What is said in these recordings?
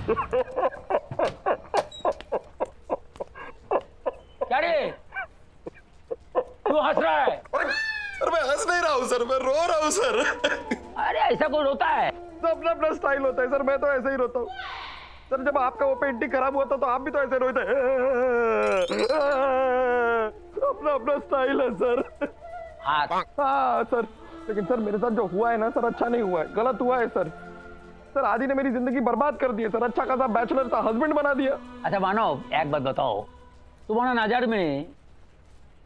क्या रे, तू हंस रहा है? सर मैं हंस नहीं रहा हूँ सर, मैं रो रहा हूँ सर। अरे ऐसा कोई रोता है? अपना अपना स्टाइल होता है सर, मैं तो ऐसे ही रोता हूँ सर। जब आपका वो पेंटिंग खराब हुआ था तो आप भी तो ऐसे रोए थे। अपना अपना स्टाइल है सर। हाँ सर, लेकिन सर मेरे साथ जो हुआ है ना सर, अच्छा नहीं हुआ है, गलत हुआ है सर। सर आदि ने मेरी जिंदगी बर्बाद कर दी है सर। अच्छा खासा बैचलर था, हस्बैंड बना दिया। अच्छा मानो, एक बात बताओ, तुम्हारा नजर में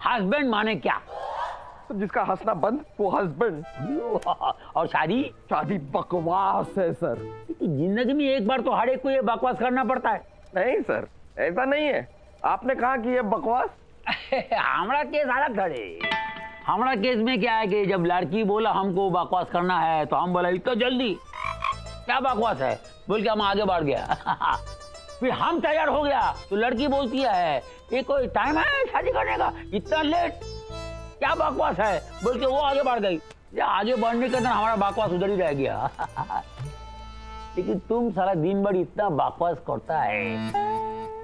हस्बैंड माने क्या? तो जिसका हंसना बंद वो हस्बैंड। और शादी? शादी बकवास है सर। जिंदगी में एक बार तो हर एक को ये बकवास करना पड़ता है। नहीं सर, ऐसा नहीं है। आपने कहा कि ये बकवास। हमारा केस अलग था रे। हमारा केस में क्या है कि जब लड़की बोला हमको बकवास करना है तो हम बोला इतना जल्दी क्या बकवास है बोल के हम आगे बढ़ गया। फिर हम तैयार हो गया तो लड़की बोलती है ये कोई टाइम है शादी करने का, इतना लेट, क्या बकवास है बोल के वो आगे बढ़ गई। आगे बढ़ने के अंदर हमारा बकवास उधर ही रह गया। लेकिन तुम सारा दिन भर इतना बकवास करता है,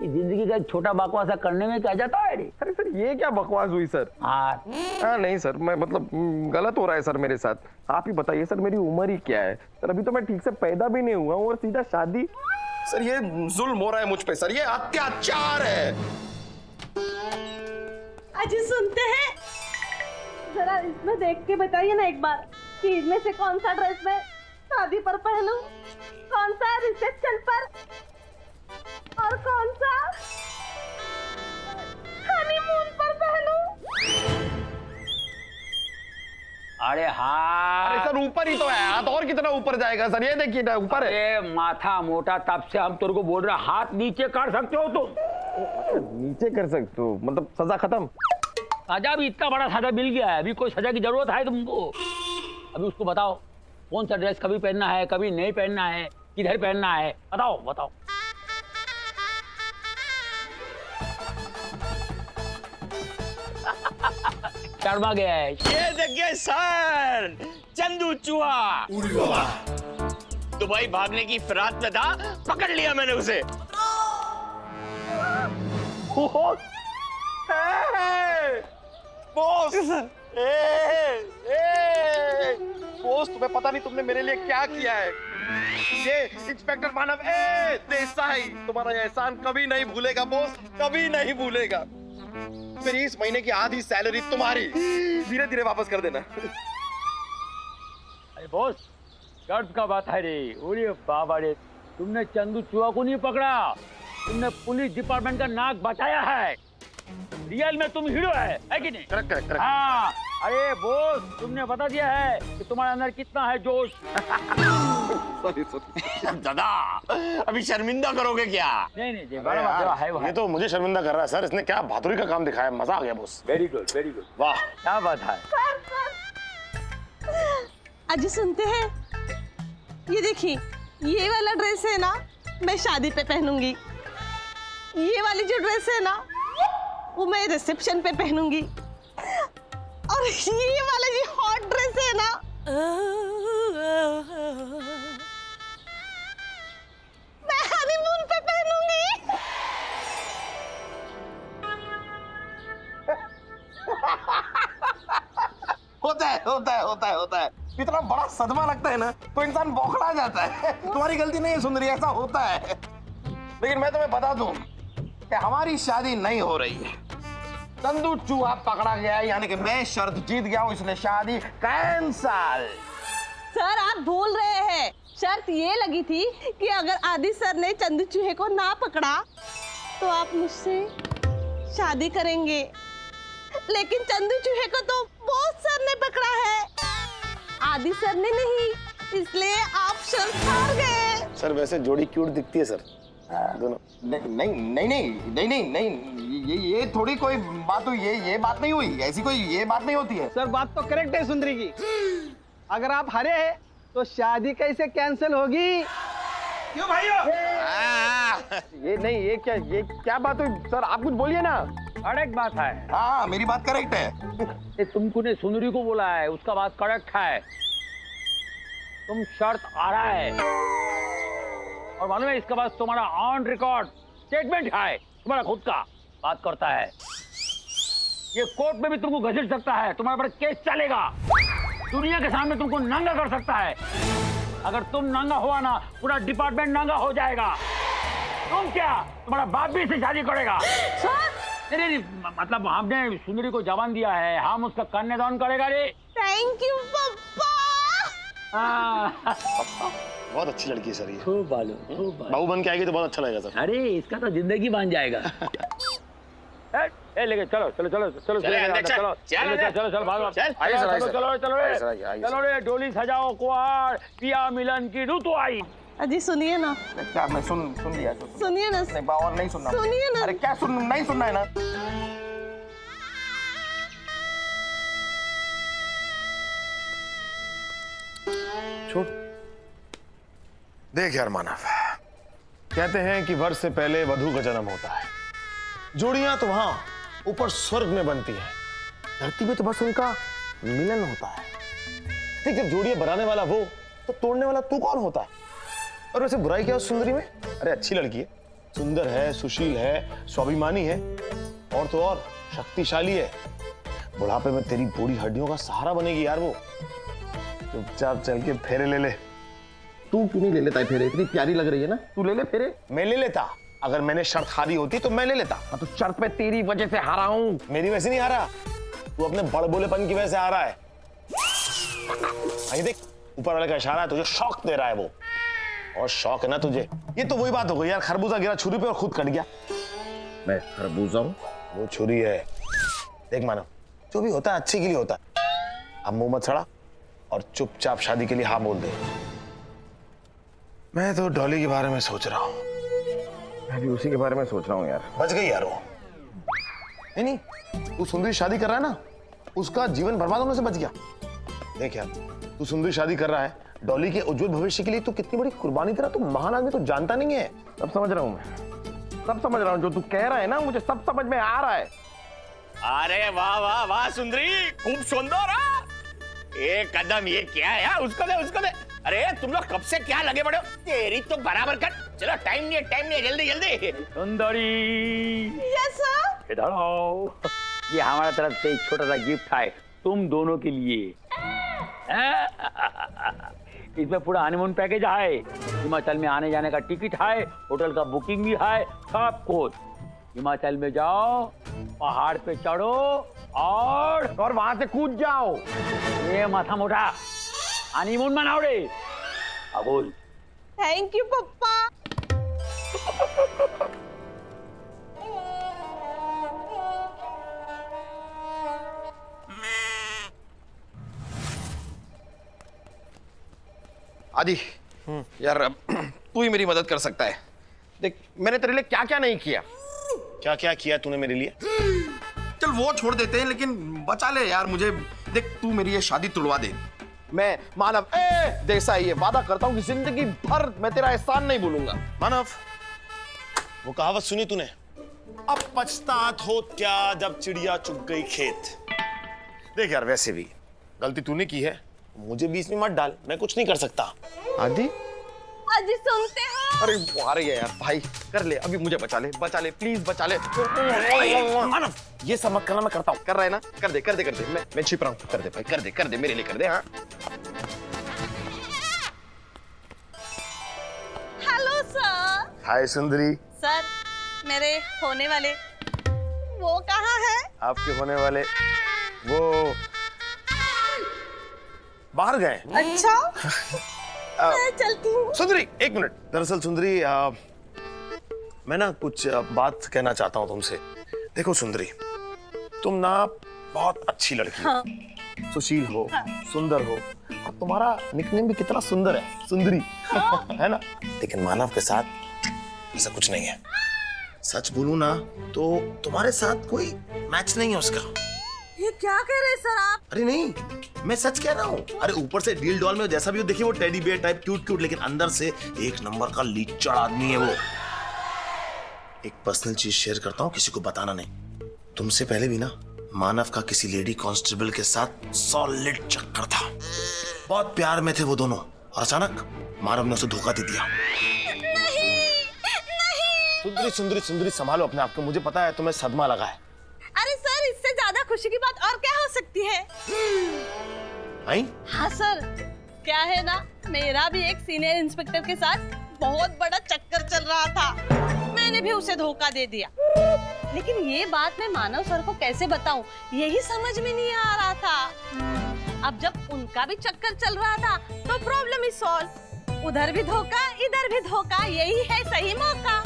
जिंदगी का एक छोटा बकवास करने में क्या जाता है रे? अरे सर ये क्या बकवास हुई सर? हाँ नहीं सर, मैं मतलब गलत हो रहा है सर मेरे साथ। आप ही बताइए सर, मेरी उम्र ही क्या है सर? अभी तो मैं ठीक से पैदा भी नहीं हुआ हूँ और सीधा शादी। सर ये जुल्म हो रहा है मुझ पे सर, ये अत्याचार है। अजी सुनते हैं, जरा इसमें देख के बताइए ना एक बार कि इनमें से कौन सा ड्रेस मैं शादी पर पहनूं, कौन सा रिसेप्शन पर और कौन सा हनीमून पर पहनूं। अरे हाँ, अरे सर ऊपर ही तो है, हाथ और कितना ऊपर जाएगा सर? ये देखिए ना ऊपर है। अरे माथा मोटा, तब से हम तेरे को बोल रहे हाथ नीचे कर सकते हो तुम। नीचे कर सकते हो मतलब सजा खत्म? सजा भी इतना बड़ा सजा मिल गया है, अभी कोई सजा की जरूरत है तुमको? अभी उसको बताओ कौन सा ड्रेस कभी पहनना है, कभी नहीं पहनना है, किधर पहनना है, बताओ बताओ। शर्मा गया है। ये देखिए सर, चंदू चूहा दुबई भागने की फिराक में था, पकड़ लिया मैंने उसे। बॉस, बॉस तुम्हें पता नहीं तुमने मेरे लिए क्या किया है। ये इंस्पेक्टर मानव देसाई तुम्हारा एहसान कभी नहीं भूलेगा बॉस, कभी नहीं भूलेगा। मेरी इस महीने की आधी सैलरी तुम्हारी धीरे धीरे वापस कर देना। अरे बॉस, गर्व का बात है रे। अरे बाबा रे, तुमने चंदू चूहा को नहीं पकड़ा, तुमने पुलिस डिपार्टमेंट का नाक बचाया है। रियल में तुम हीरो है कि नहीं? Correct correct correct. हाँ, अरे बॉस तुमने बता दिया है कि तुम्हारे अंदर कितना है जोश। सॉरी सॉरी दादा, अभी शर्मिंदा करोगे क्या? नहीं नहीं, बड़ा बात है वो ये तो मुझे शर्मिंदा कर रहा है सर, इसने क्या बहादुरी का काम दिखाया, मजा आ गया boss. Very good very good, वाह क्या बात है। अजी सुनते हैं, ये देखिए ये वाला ड्रेस है ना मैं शादी पे पहनूंगी, ये वाली जो ड्रेस है ना वो मैं रिसेप्शन पे पहनूंगी, और ये वाला जो हॉट ड्रेस है ना मैं हनीमून पे पहनूंगी। होता है होता है होता है होता है। इतना बड़ा सदमा लगता है ना तो इंसान बौखला जाता है। तुम्हारी गलती नहीं है सुंदरी, ऐसा होता है। लेकिन मैं तुम्हें बता दूं कि हमारी शादी नहीं हो रही है। चंदू चूहा पकड़ा गया है, यानी कि मैं शर्त जीत गया हूं, इसलिए शादी कैंसल। सर आप भूल रहे हैं, शर्त ये लगी थी कि अगर आदि सर ने चंदू चूहे को ना पकड़ा तो आप मुझसे शादी करेंगे, लेकिन चंदू चूहे को तो बॉस सर ने पकड़ा है, आदि सर ने नहीं, इसलिए आप शर्त हार गए। सर वैसे जोड़ी क्यूट दिखती है सर दोनों। नहीं नहीं नहीं नहीं नहीं नहीं, ये थोड़ी कोई बात हुई, ये बात नहीं हुई, ऐसी कोई ये बात नहीं होती है। सर बात तो करेक्ट है सुंदरी की, अगर आप हारे हैं तो शादी कैसे कैंसिल होगी? क्यों भाइयों? ये नहीं, ये क्या बात हुई सर? आप कुछ बोलिए ना। करेक्ट बात है। हाँ मेरी बात करेक्ट है। ये तुमको ने सुंदरी को बोला है, उसका बात करेक्ट है। तुम शर्त आ रहा है, और मालूम है इसके बाद तुम्हारा ऑन रिकॉर्ड स्टेटमेंट है, तुम्हारा खुद का बात करता है। ये कोर्ट में भी तुमको घसीट सकता है, तुम्हारे पर केस चलेगा, दुनिया के सामने तुमको नंगा कर सकता है। अगर तुम नंगा हुआ ना, पूरा डिपार्टमेंट नंगा हो जाएगा। तुम क्या, तुम्हारा बाप भी इससे शादी करेगा। नहीं, मतलब हमने सुंदरी को जवान दिया है, हम उसका कन्यादान करेगा रे। थैंक यू पप्पा। बहुत अच्छी लड़की है सर ये। खूब बालू, बहू बन के आएगी तो बहुत अच्छा लगेगा सर। अरे इसका तो जिंदगी बन जाएगा। लेके चलो चलो चलो चलो चलो भागो, चलो रे, डोली सजाओ कुआर, पिया मिलन की ऋतु आई। अजी सुनिए ना। क्या मैं सुन लिया? सुनिए ना। नहीं और नहीं सुनना। सुनिए ना। अरे क्या नहीं सुनना है ना। छोड़। देख यार मानव, कहते हैं कि वर्ष से पहले वधू का जन्म होता है। जोड़ियां तो वहां ऊपर स्वर्ग में बनती हैं, धरती में तो बस उनका मिलन होता है। ठीक, जब जोड़ियां बनाने वाला वो, तो तोड़ने वाला तू कौन होता है? और वैसे बुराई क्या उस सुंदरी में? अरे अच्छी लड़की है, सुंदर है, सुशील है, स्वाभिमानी है, और तो और शक्तिशाली है। बुढ़ापे में तेरी बूढ़ी हड्डियों का सहारा बनेगी यार वो। चुपचाप चल के फेरे ले ले। तू क्यों नहीं ले लेता है फेरे? इतनी प्यारी लग रही है ना, तू ले ले फेरे। मैं ले लेता, अगर मैंने शर्त हारी होती तो मैं ले लेता। हाँ तो शर्त पे तेरी वजह से हारा हूँ। मेरी वजह से नहीं हारा, तू अपने बड़बोलेपन की वजह से हारा है। आई देख, ऊपर वाले का इशारा है, तुझे शौक दे रहा है वो। और शौक है ना तुझे, ये तो वही बात हो गई यार, खरबूजा गिरा छुरी पे और खुद कट गया। मैं खरबूजा हूँ, वो छुरी है। देख मानव, जो भी होता है अच्छे के लिए होता है। अब मुंह मत सड़ा और चुपचाप शादी के लिए हाँ बोल दे। मैं तो डॉली के बारे में सोच रहा हूँ। मैं भी उसी के बारे में सोच रहा हूँ यार। बच गई यार वो। नहीं, तू सुंदरी शादी कर रहा है ना, उसका जीवन बर्बाद होने से बच गया। देख यार, तू सुंदरी शादी कर रहा है, डॉली के उज्जवल भविष्य के लिए तू कितनी बड़ी कुर्बानी तेरा, तू महान आदमी तो जानता नहीं है। सब समझ रहा हूँ मैं, सब समझ रहा हूँ। जो तू कह रहा है ना, मुझे सब समझ में आ रहा है। अरे वाह वाह वाह सुंदरी, खूब सुंदर। एक कदम ये क्या है यार, उसको दे उसको दे। अरे तुम लोग कब से क्या लगे पड़े हो? तेरी तो बराबर कर। चलो टाइम नहीं है, जल्दी जल्दी। सुंदरी, यस सर। इधर आओ, ये हमारा तरफ से एक छोटा सा गिफ्ट है तुम दोनों के लिए। इसमें पूरा हनीमून पैकेज है, हिमाचल में आने जाने का टिकट है, होटल का बुकिंग भी है, सब कुछ। हिमाचल में जाओ, पहाड़ पे चढ़ो और वहां से कूद जाओ। ये माथा मोटा हनीमून मनाओ रे। बोल। थैंक यू पप्पा। आदि यार, अब तू ही मेरी मदद कर सकता है। देख, मैंने तेरे लिए क्या क्या नहीं किया। क्या क्या किया तूने मेरे लिए? चल वो छोड़ देते हैं, लेकिन बचा ले यार मुझे। देख, तू मेरी ये शादी तुड़वा दे। मैं मानव देसाई ये वादा करता हूँ कि जिंदगी भर मैं तेरा एहसान नहीं भूलूंगा। मानव, वो कहावत सुनी तूने? अब पछतात हो क्या जब चिड़िया चुग गई खेत। देख यार, वैसे भी गलती तूने की है, मुझे बीच में मत डाल, मैं कुछ नहीं कर सकता। आदि, अजी सुनते हो? अरे वो आ रही है यार, भाई कर ले, अभी मुझे बचा ले, प्लीज बचा ले। मानव, ये सब मत करना, मैं करता हूँ। कर रहा है ना? कर दे कर दे कर दे, मैं छिप रहा हूँ। कर दे भाई, कर दे मेरे लिए कर दे। हाँ हेलो सर। हाय सुंदरी। सर, मेरे होने वाले वो कहाँ है? आपके होने वाले वो बाहर गए। अच्छा, मैं चलती हूँ। सुंदरी एक मिनट। दरअसल सुंदरी, मैं ना कुछ बात कहना चाहता हूँ तुमसे। देखो सुंदरी, तुम ना बहुत अच्छी लड़की हो। हाँ। सुशील हो, सुंदर हो, और तुम्हारा निकनेम भी कितना सुंदर है, सुंदरी। है ना? लेकिन मानव के साथ ऐसा कुछ नहीं है। सच बोलूं ना तो तुम्हारे साथ कोई मैच नहीं है उसका। ये क्या कह रहे हैं सर आप? अरे नहीं, मैं सच कह रहा हूँ। अरे ऊपर से डील डॉल में जैसा भी हो, देखिए वो टेडी बेयर टाइप क्यूट, लेकिन अंदर से एक नंबर का लीचड़ आदमी है वो। एक पर्सनल चीज शेयर करता हूँ, किसी को बताना नहीं। तुमसे पहले भी ना मानव का किसी लेडी कांस्टेबल के साथ सॉलिड चक्कर था। बहुत प्यार में थे वो दोनों, और अचानक मानव ने उसे धोखा दे दिया। सुंदरी सुंदरी सुंदरी संभालो अपने आप को, मुझे पता है तुम्हें सदमा लगा है। अरे सर, इससे ज्यादा खुशी की बात और क्या हो सकती है? आई? हाँ सर, क्या है ना, मेरा भी एक सीनियर इंस्पेक्टर के साथ बहुत बड़ा चक्कर चल रहा था। मैंने भी उसे धोखा दे दिया, लेकिन ये बात मैं मानव सर को कैसे बताऊं, यही समझ में नहीं आ रहा था। अब जब उनका भी चक्कर चल रहा था तो प्रॉब्लम इज सॉल्व। उधर भी धोखा, इधर भी धोखा, यही है सही मौका।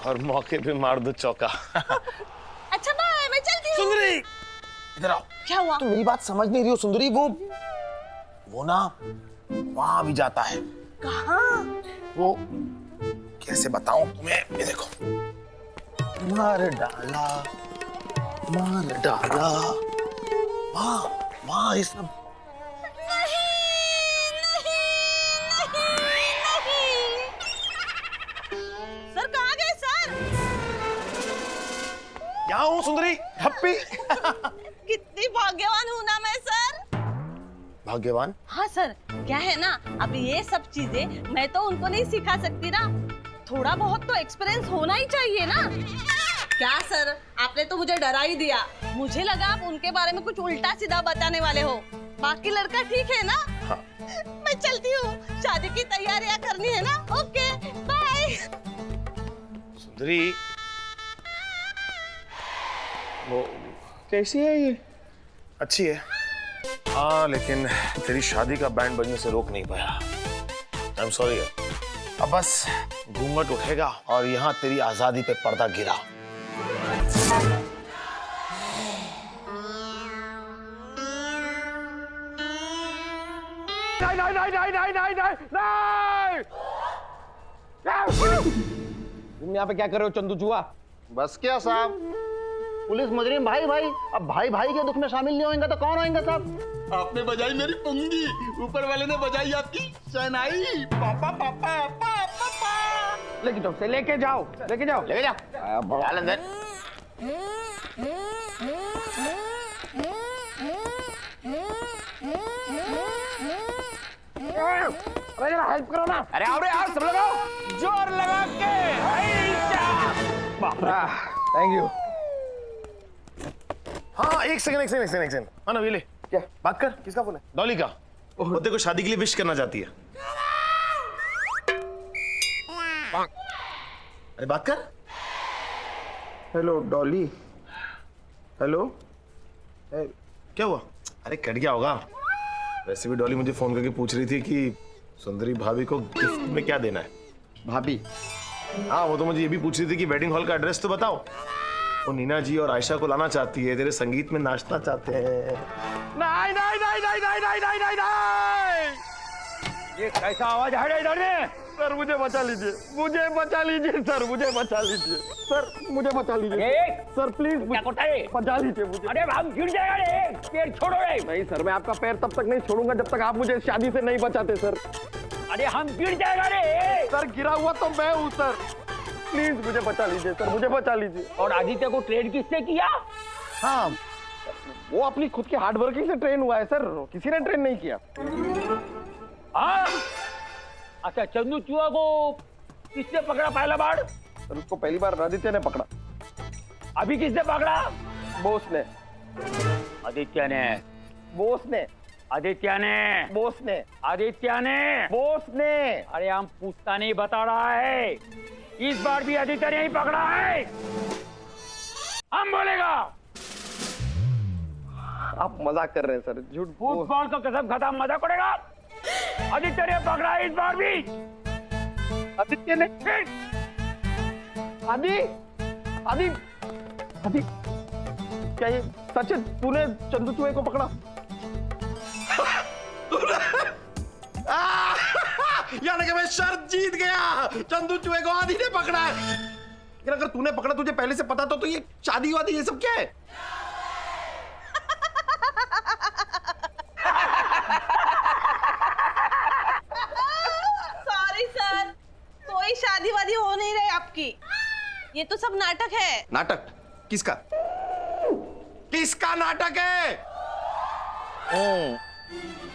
और मौके पे मार दो चौका। अच्छा बाय, मैं चलती हूँ। सुंदरी इधर आओ। क्या हुआ? तुम मेरी बात समझ नहीं रही हो सुंदरी। वो ना वहां भी जाता है। कहाँ? वो कैसे बताऊं तुम्हें, ये देखो। मार डाला, मार डाला, वहां ये सब। सर कहाँ गए सर? यहाँ हूँ सुंदरी, हप्पी। कितनी भाग्यवान हूँ ना मैं सर। भाग्यवान? हाँ सर, क्या है ना, अब ये सब चीजें मैं तो उनको नहीं सिखा सकती ना, थोड़ा बहुत तो एक्सपीरियंस होना ही चाहिए ना। क्या सर, आपने तो मुझे डरा ही दिया। मुझे लगा आप उनके बारे में कुछ उल्टा सीधा बताने वाले हो। बाकी लड़का ठीक है ना? हाँ। मैं चलती हूँ, शादी की तैयारियां करनी है ना। Okay bye. सुंदरी, वो कैसी है ये? अच्छी है हाँ, लेकिन तेरी शादी का बैंड बजने से रोक नहीं पाया। I am sorry. अब बस घूंघट उठेगा और यहाँ तेरी आजादी पे पर्दा गिरा। तुम यहाँ पे क्या कर रहे हो चंदू चूहा? बस क्या साहब? पुलिस मुजरिम भाई भाई, अब भाई भाई के दुख में शामिल नहीं होंगे तो कौन होंगे साहब? आपने बजाई मेरी पुंगी, ऊपर वाले ने बजाई आपकी शहनाई। पापा पापा पापा पापा। लेके जाओ, लेके जाओ, लेके जाओ, लेके जाओ, डाल अंदर। अरे जरा हेल्प करो ना। अरे आओ रे आओ, सब लोग आओ, जोर लगा के। Thank you. हाँ एक सेकंड। मानव ये ले। क्या बात कर। किसका फोन है? डॉली का। वो देखो शादी के लिए विश करना चाहती है। अरे बात कर। हेलो डॉली। हेलो। क्या हुआ? अरे कट गया होगा। वैसे भी डॉली मुझे फोन करके पूछ रही थी कि सुंदरी भाभी को गिफ्ट में क्या देना है। भाभी? हाँ वो तो मुझे ये भी पूछ रही थी कि वेडिंग हॉल का एड्रेस तो बताओ। वो नीना जी और आयशा को लाना चाहती है, तेरे संगीत में नाचना चाहते हैं। नहीं नहीं नहीं नहीं नहीं नहीं नहीं नहीं नहीं, ये कैसा आवाज है इधर में? सर मुझे बचा लीजिए, मुझे बचा लीजिए सर, मुझे बचा लीजिए सर, मुझे बचा लीजिए सर, प्लीज क्या करता है? बचा लीजिए मुझे। अरे हम गिर जाएगा रे, पैर छोड़ो रे। नहीं सर, मैं आपका पैर तब तक नहीं छोड़ूंगा जब तक आप मुझे शादी से नहीं बचाते सर। अरे हम गिर जाएगा रे। सर गिरा हुआ तो मैं हूँ सर, प्लीज मुझे बचा लीजिए सर, मुझे बचा लीजिए। और आदित्य को ट्रेन किसने किया? हाँ वो अपनी खुद की हार्ड वर्किंग से ट्रेन हुआ है सर, किसी ने ट्रेन नहीं किया। हाँ अच्छा, चंदू चूहा को किसने पकड़ा पहला बार? सर उसको पहली बार आदित्य ने पकड़ा। अभी किसने पकड़ा? बोस ने। आदित्य ने। बोस ने। आदित्य ने। बोस ने। आदित्य ने। बोस ने। अरे हम पूछता नहीं, बता रहा है। इस बार भी आदित्य ने ही पकड़ा है। हम बोलेगा। आप मजाक कर रहे हैं सर, झूठ। फुटबॉल का कसम खत्म, मजा पड़ेगा। आदित्य ने पकड़ा है इस बार भी। आदित्य ने? आदि आदि आदि क्या ये सच है? तूने चंदू चूहे को पकड़ा? यानी कि मैं शर्त जीत गया। चंदू चूहे को आदि ने पकड़ा है। लेकिन अगर तूने पकड़ा, तुझे पहले से पता तो ये शादी वादी ये सब क्या है? सॉरी सर, कोई शादी वादी हो नहीं रही आपकी, ये तो सब नाटक है। नाटक? किसका? किसका नाटक है?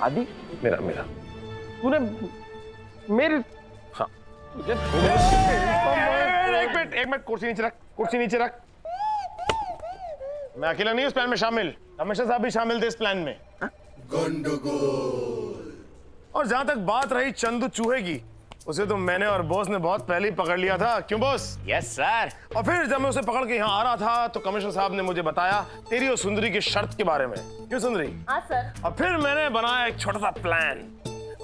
आदि मेरा मेरा। तूने मेरे हाँ तुझे एक मिनट, कुर्सी नीचे रख, कुर्सी नीचे रख। मैं अकेला नहीं इस प्लान में शामिल, हमेशा साहब भी शामिल थे इस प्लान में। और जहां तक बात रही चंदू चूहे की, उसे तो मैंने और बॉस ने बहुत पहले ही पकड़ लिया था, क्यों बॉस? Yes sir. और फिर जब मैं उसे पकड़ के यहाँ आ रहा था तो कमिश्नर साहब ने मुझे बताया तेरी और सुंदरी की शर्त के बारे में। क्यों सुंदरी? हाँ सर। और फिर मैंने बनाया एक छोटा सा प्लान।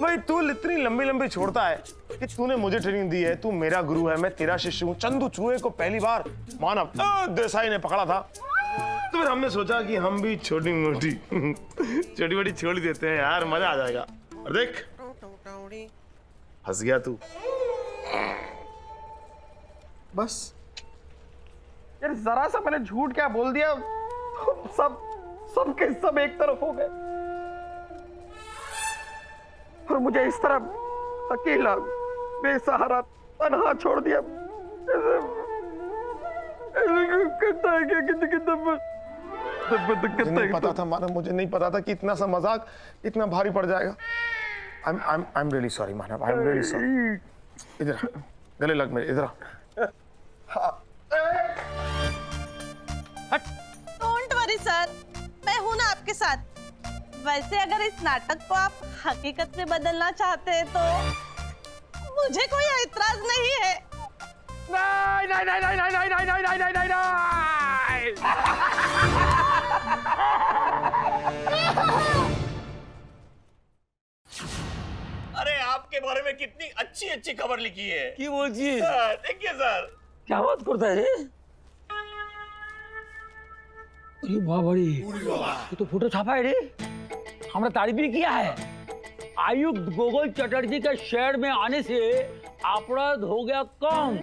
भाई तू इतनी लंबी लंबी छोड़ता है कि तूने मुझे ट्रेनिंग दी है, तू मेरा गुरु है, मैं तेरा शिष्य हूँ। चंदू चूहे को पहली बार मानव देसाई ने पकड़ा था, तो फिर हमने सोचा कि हम भी छोटी मोटी छोटी मोटी छोड़ देते हैं यार, मजा आ जाएगा। और देख हंस गया तू। बस यार जरा सा मैंने झूठ क्या बोल दिया, सब के सब एक तरफ हो गए और मुझे इस तरह अकेला बेसहारा तन्हा छोड़ दिया। मुझे नहीं पता था मानव, मुझे नहीं पता था कि इतना सा मजाक इतना भारी पड़ जाएगा। I'm really sorry Manav, I'm really sorry। इधर गले लग मेरे, इधर डोंट वरी सर, मैं हूं ना आपके साथ। वैसे अगर इस नाटक को आप हकीकत में बदलना चाहते हैं तो मुझे कोई ऐतराज नहीं है। नहीं नहीं नहीं नहीं नहीं नहीं नहीं नहीं नहीं नहीं। अरे आपके बारे में कितनी अच्छी अच्छी खबर लिखी है। কি বলছিস? देखिए सर। क्या बात करता है? अरे बाबा रे, ये तो फोटो छापा है रे। हमरा तारीफ भी किया है। आयुक्त गोगोल चटर्जी के शहर में आने से अपराध हो गया कम।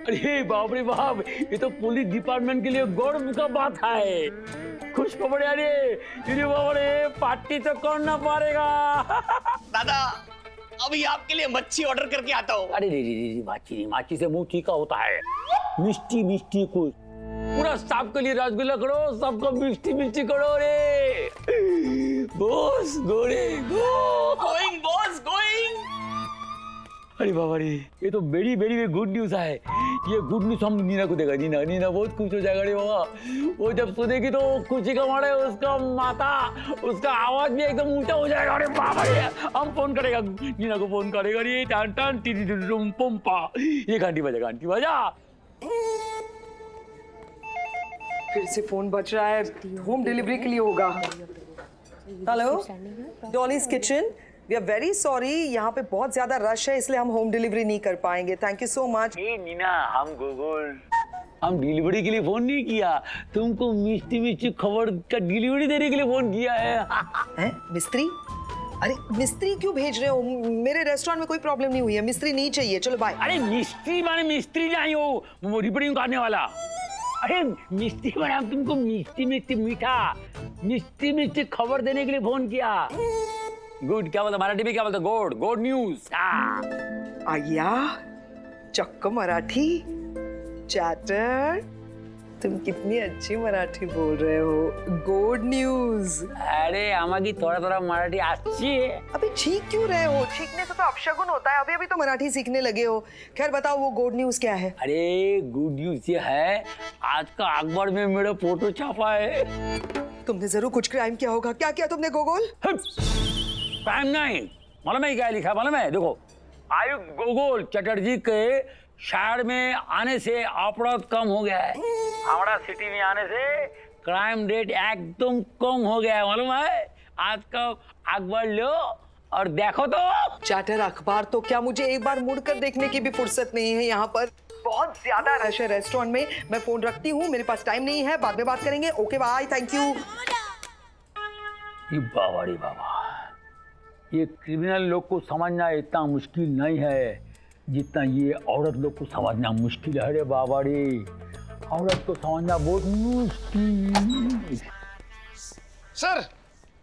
अरे बाप रे बाप, ये तो पुलिस डिपार्टमेंट के लिए गौरव का बात है। खुश खबर है अरे बाबा रे, पार्टी तो करना पड़ेगा। दादा अभी आपके लिए मच्छी ऑर्डर करके आता हूँ। अरे रे माची से मुंह ठीका होता है। मिष्टी मिष्टी कुछ पूरा स्टाफ के लिए रसगुल्ला करो, सबको मिष्टी मिष्टी करो रे। बॉस गोरे गोइंग बॉस गोइंग। अरे बाबा रे, ये तो वेरी वेरी गुड न्यूज है। ये गुड न्यूज हम नीना को देगा। नीना बहुत खुश हो जाएगा रे बाबा। वो जब सुनेगी तो खुशी का मारे उसका माथा, उसका आवाज भी एकदम ऊंचा हो जाएगा। अरे बाबा रे, हम फोन करेगा, नीना को फोन करेगा रे। टन टन टी टी टुम पंपा, ये घंटी बजा, घंटी बजा। फिर से फोन बज रहा है, होम डिलीवरी के लिए होगा। Hello, Dolly's kitchen, we are very sorry, यहाँ पे बहुत ज्यादा रश है इसलिए हम होम डिलीवरी नहीं कर पाएंगे। Thank you so much. Neena, हम डिलीवरी के लिए फोन नहीं किया, तुमको मिष्टी मिष्टी खबर का डिलीवरी देने के लिए फोन किया है। हैं? मिस्त्री? अरे मिस्त्री क्यों भेज रहे हो? मेरे रेस्टोरेंट में कोई प्रॉब्लम नहीं हुई है, मिस्त्री नहीं चाहिए। चलो बाय। अरे मिस्त्री माने मिस्त्री नहीं हो, वो रिपेयरिंग करने वाला। अरे मिस्त्री माने हम तुमको मिष्टी मिष्टी मीठा मिष्टी मिष्टी खबर देने के लिए फोन किया। गुड क्या बोलता मराठी में, क्या बोलता? Good good news. आया चक्क मराठी चैटर, तुम कितनी अच्छी मराठी बोल रहे हो। Good news. अरे हमारी थोड़ा थोड़ा मराठी अच्छी है। अभी ठीक क्यों रहे हो? सीखने से तो अपशगुन होता है। अभी तो मराठी सीखने लगे हो। खैर बताओ वो गुड न्यूज क्या है? अरे गुड न्यूज ये है, आज का अखबार में मेरा फोटो छापा है। तुमने जरूर कुछ क्राइम किया होगा। क्या किया तुमने गोगोल? क्राइम नहीं, मालूम है क्या लिखा? मालूम है, देखो, आयुक्त गोगोल चटर्जी के शहर में आने से अपराध कम हो गया है। हमारा सिटी में आने से क्राइम रेट एकदम कम हो गया है। मालूम है? आज का अखबार लो और देखो तो। चैटर अखबार तो क्या, मुझे एक बार मुड़कर देखने की भी फुर्सत नहीं है। यहाँ पर बहुत ज्यादा रश है रेस्टोरेंट में। मैं फोन रखती हूँ, मेरे पास टाइम नहीं है, बाद में बात करेंगे। Okay bye, thank you. बाबा रे बाबा, ये क्रिमिनल लोग को समझना इतना मुश्किल नहीं है जितना ये औरत लोग को समझना मुश्किल है। रे बाबा रे, औरत को समझना बहुत मुश्किल। सर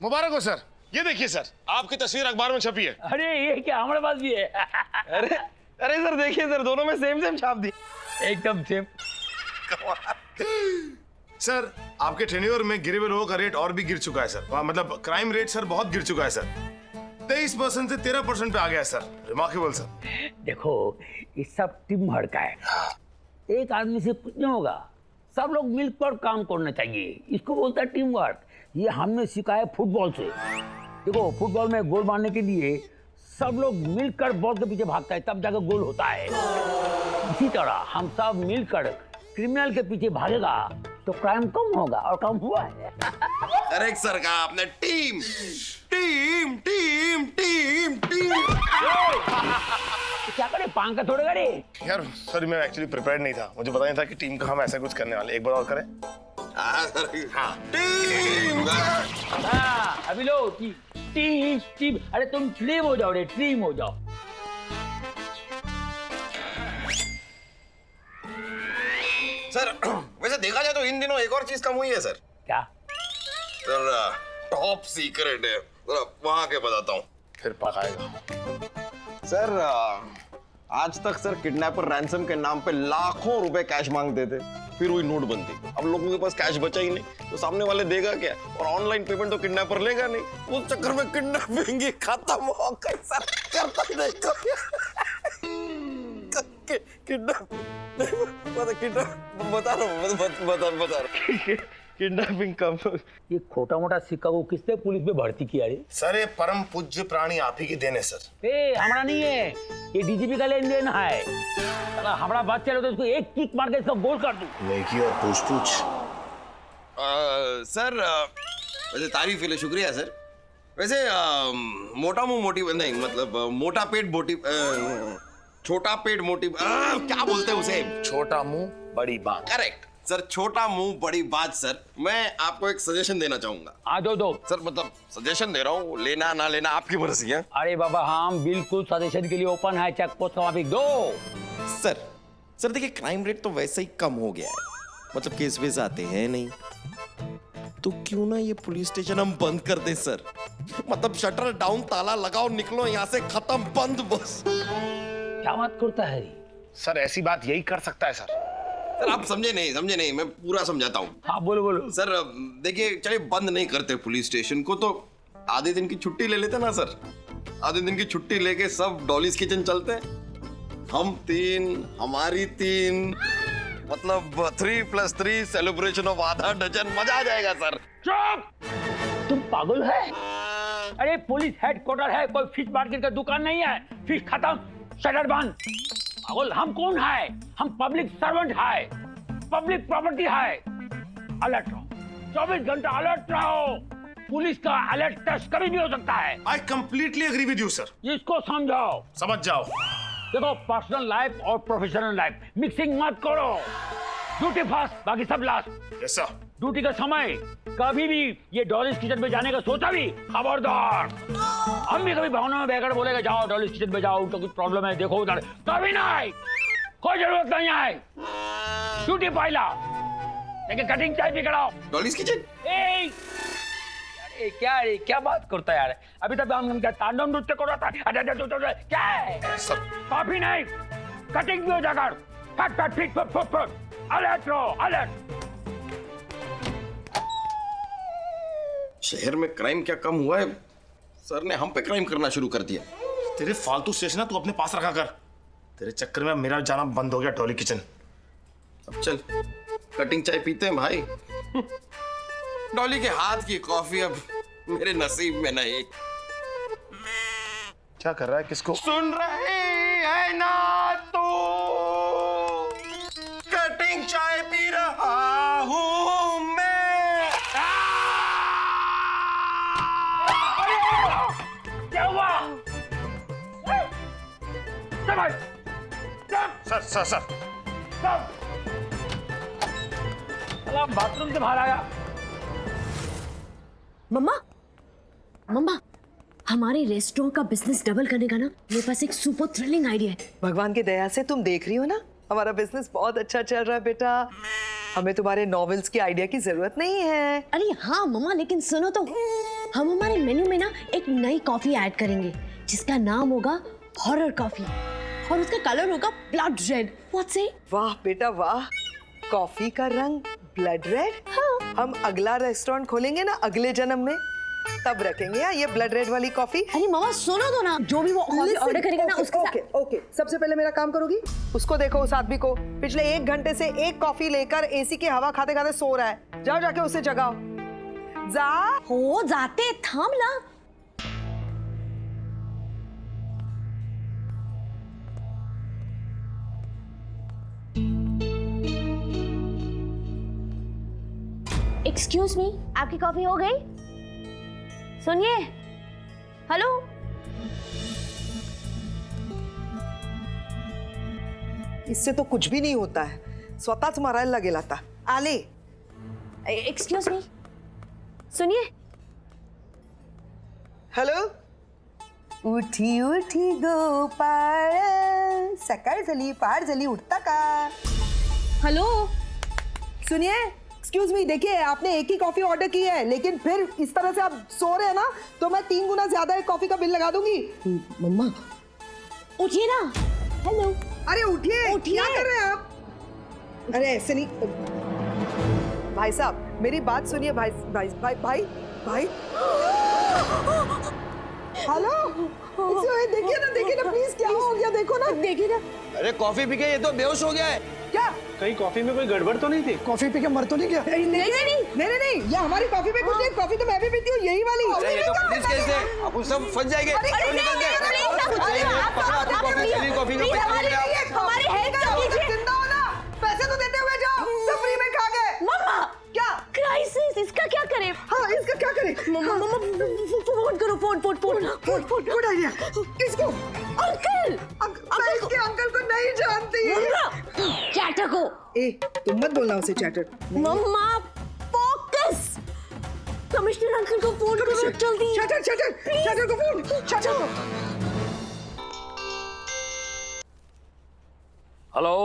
मुबारक हो सर, ये देखिए सर, आपकी तस्वीर अखबार में छपी है। अरे ये क्या, हमारे पास भी है। अरे अरे सर देखिए सर, दोनों में सेम सेम छाप दी। एकदम सेम। सर आपके टेन्योर में गिरे हुए लोगों का रेट और भी गिर चुका है सर। मतलब क्राइम रेट सर बहुत गिर चुका है सर। 23% से 13% पे आ गया है सर। Remarkable sir. देखो ये सब टीम वर्क है। एक आदमी से कुछ नहीं होगा, सब लोग मिलकर काम करना चाहिए, इसको बोलता है टीम वर्क। ये हमने सीखा है फुटबॉल से। देखो फुटबॉल में गोल मारने के लिए सब लोग मिलकर बॉल के पीछे भागता है, तब जाकर गोल होता है। इसी तरह हम सब मिलकर क्रिमिनल के पीछे भागेगा तो क्राइम कम होगा, और कम हुआ है। अरे सर कहा आपने team team team team team. क्या करे, पांग का थोड़े करे। यार सॉरी, मैं एक्चुअली प्रिपेयर्ड नहीं था, मुझे पता नहीं था कि टीम का हम ऐसा कुछ करने वाले। एक बार और करें। टीम। हाँ, अभी लो टीम टीम। अरे तुम टीम हो जाओ रे, टीम हो जाओ। सर वैसे देखा जाए तो इन दिनों एक और चीज कम हुई है सर। क्या? सर टॉप सीक्रेट है, वहां के बताता हूँ। फिर पकाएगा। सर आज तक सर किडनैपर रैंसम के नाम पे लाखों रुपए कैश मांगते थे, फिर हुई नोटबंदी। अब लोगों के पास कैश बचा ही नहीं, तो सामने वाले देगा क्या? और ऑनलाइन पेमेंट तो किडनैपर लेगा नहीं। उस चक्कर में किडनैपिंग ही खत्म हो गई सर। करता देखो बता रहा हूँ किडनैपिंग कम। ये छोटा मोटा सिक्का को किसने पुलिस में भर्ती किया रे? सर ये परम पूज्य प्राणी आप ही की देन है सर। ए हमारा नहीं है, ये डीजीपी का लेन देन है। अगर हमारा बात चले तो इसको एक किक मार के इसका गोल कर दूं। नेकी और पूछ सर वैसे तारीफ के लिए शुक्रिया सर। वैसे मोटा मुंह मोटी नहीं, मतलब मोटा पेट मोटी छोटा पेट मोटी क्या बोलते हैं उसे? छोटा मुंह बड़ी बात। करेक्ट सर, छोटा मुंह बड़ी बात। सर मैं आपको एक सजेशन देना चाहूंगा। हाँ दो। सर मतलब सजेशन दे रहा हूँ, लेना ना लेना आपकी मर्जी है। अरे बाबा हम बिल्कुल सजेशन के लिए ओपन है, चेक पोस्ट का दो। सर देखिए क्राइम रेट तो वैसे ही कम हो गया है, मतलब केस वेस आते हैं नहीं, तो क्यों ना ये पुलिस स्टेशन हम बंद कर दें सर। मतलब शटर डाउन, ताला लगाओ, निकलो यहाँ से, खत्म, बंद बस। क्या बात करता है सर? ऐसी बात यही कर सकता है सर। सर आप समझे नहीं, मैं पूरा समझाता हूँ। हाँ बोलो। सर देखिए चलिए बंद नहीं करते पुलिस स्टेशन को, तो आधे दिन की छुट्टी ले लेते ना सर। आधे दिन की छुट्टी लेके सब डॉलीज किचन चलते हैं, हम 3 हमारी 3, मतलब 3+3 सेलिब्रेशन ऑफ आधा डजन। मजा आ जाएगा सर। चुप! तुम पागल है? अरे पुलिस हेडक्वार्टर है, कोई फिश मार्केट का दुकान नहीं है। फिश खत्म, शटर बंद। पागल हम कौन है? हम पब्लिक सर्वेंट है, पब्लिक प्रॉपर्टी है। अलर्ट रहो, 24 घंटा अलर्ट रहो। पुलिस का अलर्ट टेस्ट कभी भी हो सकता है। I completely agree with you sir. इसको समझाओ। समझ जाओ। देखो पर्सनल लाइफ और प्रोफेशनल लाइफ मिक्सिंग मत करो। ड्यूटी फर्स्ट, बाकी सब लास्ट। Yes sir. ड्यूटी का समय कभी भी ये डॉलीज किचन में जाने का सोचा भी खबरदार। हम भी कभी भावना में बहकर बोलेगा जाओ डॉलीज किचन में जाओ, उनका कुछ प्रॉब्लम है देखो उधर, कभी नहीं, कोई जरूरत नहीं है। ड्यूटी पहला, लेकिन कटिंग चाय भी कराओ। डॉलीज किचन क्या बात करता है यार? अभी तक हम क्या तांडव नृत्य कर रहा था? क्या है सर? कॉफी नहीं, कटिंग भी हो जाकर। फट अलर्ट रहो, अलर्ट। शहर में क्राइम क्या कम हुआ है? सर ने हम पे क्राइम करना शुरू कर दिया। तेरे फालतू स्टेशन तू अपने पास रखा कर, तेरे चक्कर में मेरा जाना बंद हो गया डॉली किचन। अब चल कटिंग चाय पीते हैं भाई। डॉली के हाथ की कॉफी अब मेरे नसीब में नहीं। क्या कर रहा है? किसको सुन रही है ना तू? कटिंग चाय पी रहा हूँ मैं। क्या हुआ? सर बाथरूम से बाहर आया। मम्मा हमारे रेस्टोरेंट का बिजनेस डबल करने का ना मेरे पास एक सुपर थ्रिलिंग आइडिया है। भगवान की दया से तुम देख रही हो ना, हमारा बिजनेस बहुत अच्छा चल रहा है बेटा। हमें तुम्हारे नॉवेल्स की आइडिया की जरूरत नहीं है। अरे हाँ मम्मा, लेकिन सुनो तो, हम हमारे मेन्यू में ना एक नई कॉफी ऐड करेंगे जिसका नाम होगा हॉरर कॉफी, और उसका कलर होगा ब्लड रेड। व्हाट से? वाह बेटा वाह, कॉफी का रंग ब्लड रेड। हाँ। हम अगला रेस्टोरेंट खोलेंगे ना अगले जन्म में, तब रखेंगे ये ब्लड रेड वाली कॉफी। अरे मामा सुनो तो ना, जो भी वो कॉफी ऑर्डर करेगा ना उसके साथ। ओके ओके, सबसे पहले मेरा काम करोगी, उसको देखो, उस आदमी को पिछले 1 घंटे से एक कॉफी लेकर एसी की हवा खाते खाते सो रहा है। जाओ जाके उसे जगाओ। जा हो जाते, थाम ला। एक्सक्यूज मी, आपकी कॉफी हो गई? सुनिए, हेलो। इससे तो कुछ भी नहीं होता है, स्वतःच मरायला लागेल आता। आले। एक्सक्यूज मी, सुनिए। हेलो। उठी उठी गोपाळ, सकाळ झाली पहाड झाली, उठता का? हेलो। सुनिए, एक्सक्यूज मी, देखिए आपने एक ही कॉफी ऑर्डर की है, लेकिन फिर इस तरह से आप सो रहे हैं ना, तो मैं 3 गुना ज्यादा एक कॉफी का बिल लगा दूंगी। मम्मा उठिए ना। हेलो। अरे उठिए, उठिए। क्या कर रहे हैं आप? अरे ऐसे नहीं। भाई साहब मेरी बात सुनिए। भाई भाई भाई भाई भाई हेलो, देखिए ना प्लीज, क्या हो गया? देखो ना, देखिए ना। अरे कॉफी पी के ये तो बेहोश हो गया है। क्या? कहीं कॉफी में कोई गड़बड़ तो नहीं थी? कॉफी पी के मर तो नहीं गया? नहीं, ये हमारी कॉफी पे कुछ नहीं, कॉफी तो मैं भी पीती हूँ, यही वाली। अरे ये तो पुलिस केस है, अब सब फंस जाएंगे। जिंदा हो ना, पैसे तो देते हुए जाओ, सब फ्री में खा गए। मम्मा क्या क्राइसिस, इसका क्या करें? हाँ, इसका क्या करें? मम्मा फोन करो, फोन। Good idea. इसको अंकल। मैं इसके अंकल को नहीं जानती। चैटर को। ए, तुम मत बोलना उसे चैटर। मम्मा फोकस। कमिश्नर अंकल को फोन करो जल्दी। चैटर को फोन। चैटर को। Hello,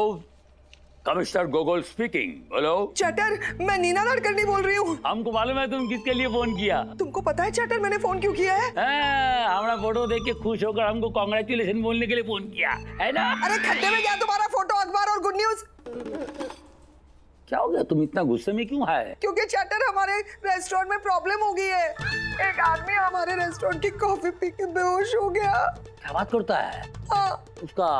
commissioner गोगोल speaking. बोलो। चैटर, मैं नीना नाडकर्णी बोल रही हूँ। हमको मालूम है तुम किसके लिए फोन किया। तुमको पता है चैटर मैंने फोन क्यों किया है? हमारा फोटो देख के खुश होकर हमको कांग्रेचुलेशन बोलने के लिए फोन किया है ना। अरे खड्डे में गया तुम्हारा फोटो, अखबार और गुड न्यूज। क्या हो गया, तुम इतना गुस्से में क्यों है? क्योंकि चैटर हमारे रेस्टोरेंट में प्रॉब्लम हो गई है। एक आदमी हमारे रेस्टोरेंट की कॉफी पी के बेहोश हो गया। क्या बात करता है? हाँ। उसका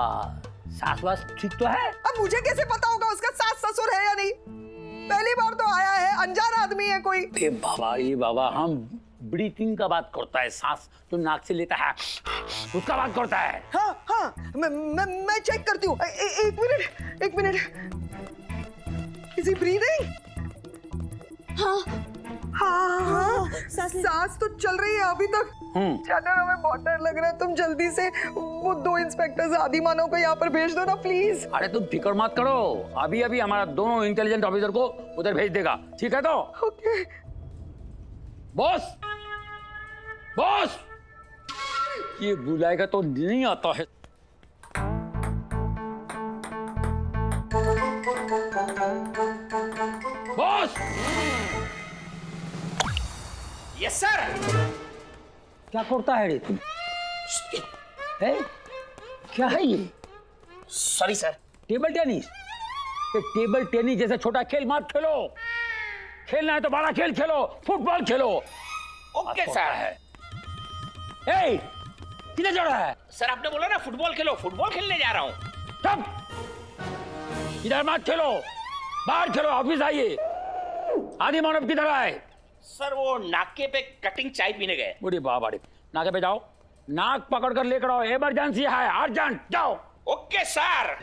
सास वास ठीक तो है? अब मुझे कैसे पता होगा उसका सास ससुर है या नहीं? पहली बार तो आया है, अनजान आदमी है कोई। ए बाबा, हम ब्रीथिंग का बात करता है, सांस तो नाक से लेता है, उसका बात करता है। हाँ, मैं चेक करती हूँ। एक मिनट। Is he breathing? हाँ, सांस तो चल रही है अभी तक। चैटर, हमें बहुत डर लग रहा है, तुम जल्दी से वो 2 इंस्पेक्टर्स आदि मानव को यहाँ पर भेज दो ना प्लीज। अरे तुम फिक्र मत करो, अभी हमारा दोनों इंटेलिजेंट ऑफिसर को उधर भेज देगा, ठीक है? तो ओके। बॉस, ये बुलाएगा तो नहीं आता है। बॉस। Yes sir. क्या करता है रे तुम? है? क्या है ये? Sorry sir. Table tennis. Table tennis जैसा छोटा खेल मत खेलो, खेलना है तो बड़ा खेल खेलो, फुटबॉल खेलो। Okay sir. है किधर जा रहा है? सर आपने बोला ना फुटबॉल खेलो, फुटबॉल खेलने जा रहा हूँ। तब इधर मत खेलो, बाहर खेलो, ऑफिस आइए। आदि मानव किधर आए? सर वो नाके पे कटिंग चाय पीने गए। बूढ़ी बाबा, नाके पे जाओ, नाक पकड़ कर लेकर आओ, इमरजेंसी है, अर्जेंट, जाओ। Okay sir.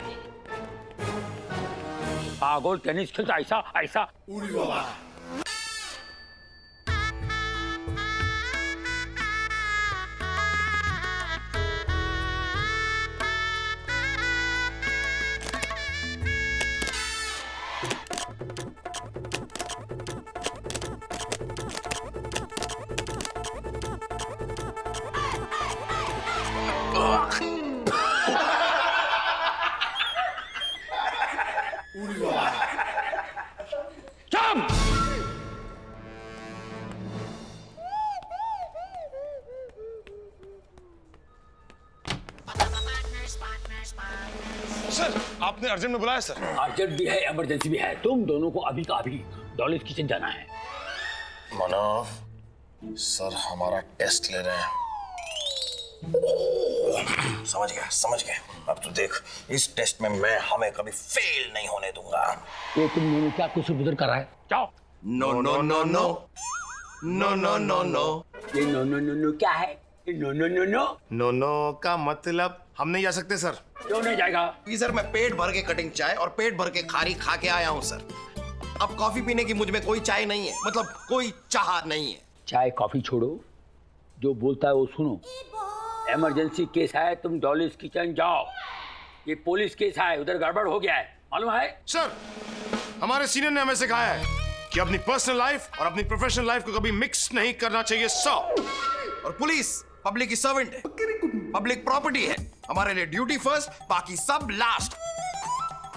पागल, टेनिस खेलता ऐसा। सर, आपने अर्जेंट में बुलाया सर? अर्जेंट भी है, इमरजेंसी भी है। तुम दोनों को अभी का अभी डॉलिस किचन जाना है। मानव, सर हमारा टेस्ट ले रहे हैं। समझ गया। अब तू देख, इस टेस्ट में मैं हमें कभी फेल नहीं होने दूंगा। ये तुम दोनों क्या कुछ उधर कर रहा है? जाओ। No no no no no no no no. ये नो नो नो नो क्या है? ये no no no no no no का मतलब हम नहीं जा सकते सर। क्यों नहीं जाएगा? सर मैं पेट भर के कटिंग चाय और पेट भर के खारी खा के आया हूँ सर। अब कॉफी पीने की मुझ में कोई चाय नहीं है, मतलब कोई चाह नहीं है। चाय कॉफी छोड़ो, जो बोलता है वो सुनो। इमरजेंसी केस है, तुम डॉलीज किचन जाओ। ये पुलिस केस है, उधर गड़बड़ हो गया है, मालूम है? सर हमारे सीनियर ने हमें सिखाया है कि अपनी पर्सनल लाइफ और अपनी प्रोफेशनल लाइफ को कभी मिक्स नहीं करना चाहिए सर। और पुलिस पब्लिक की सर्वेंट है, पब्लिक प्रॉपर्टी है। हमारे लिए ड्यूटी फर्स्ट, बाकी सब लास्ट।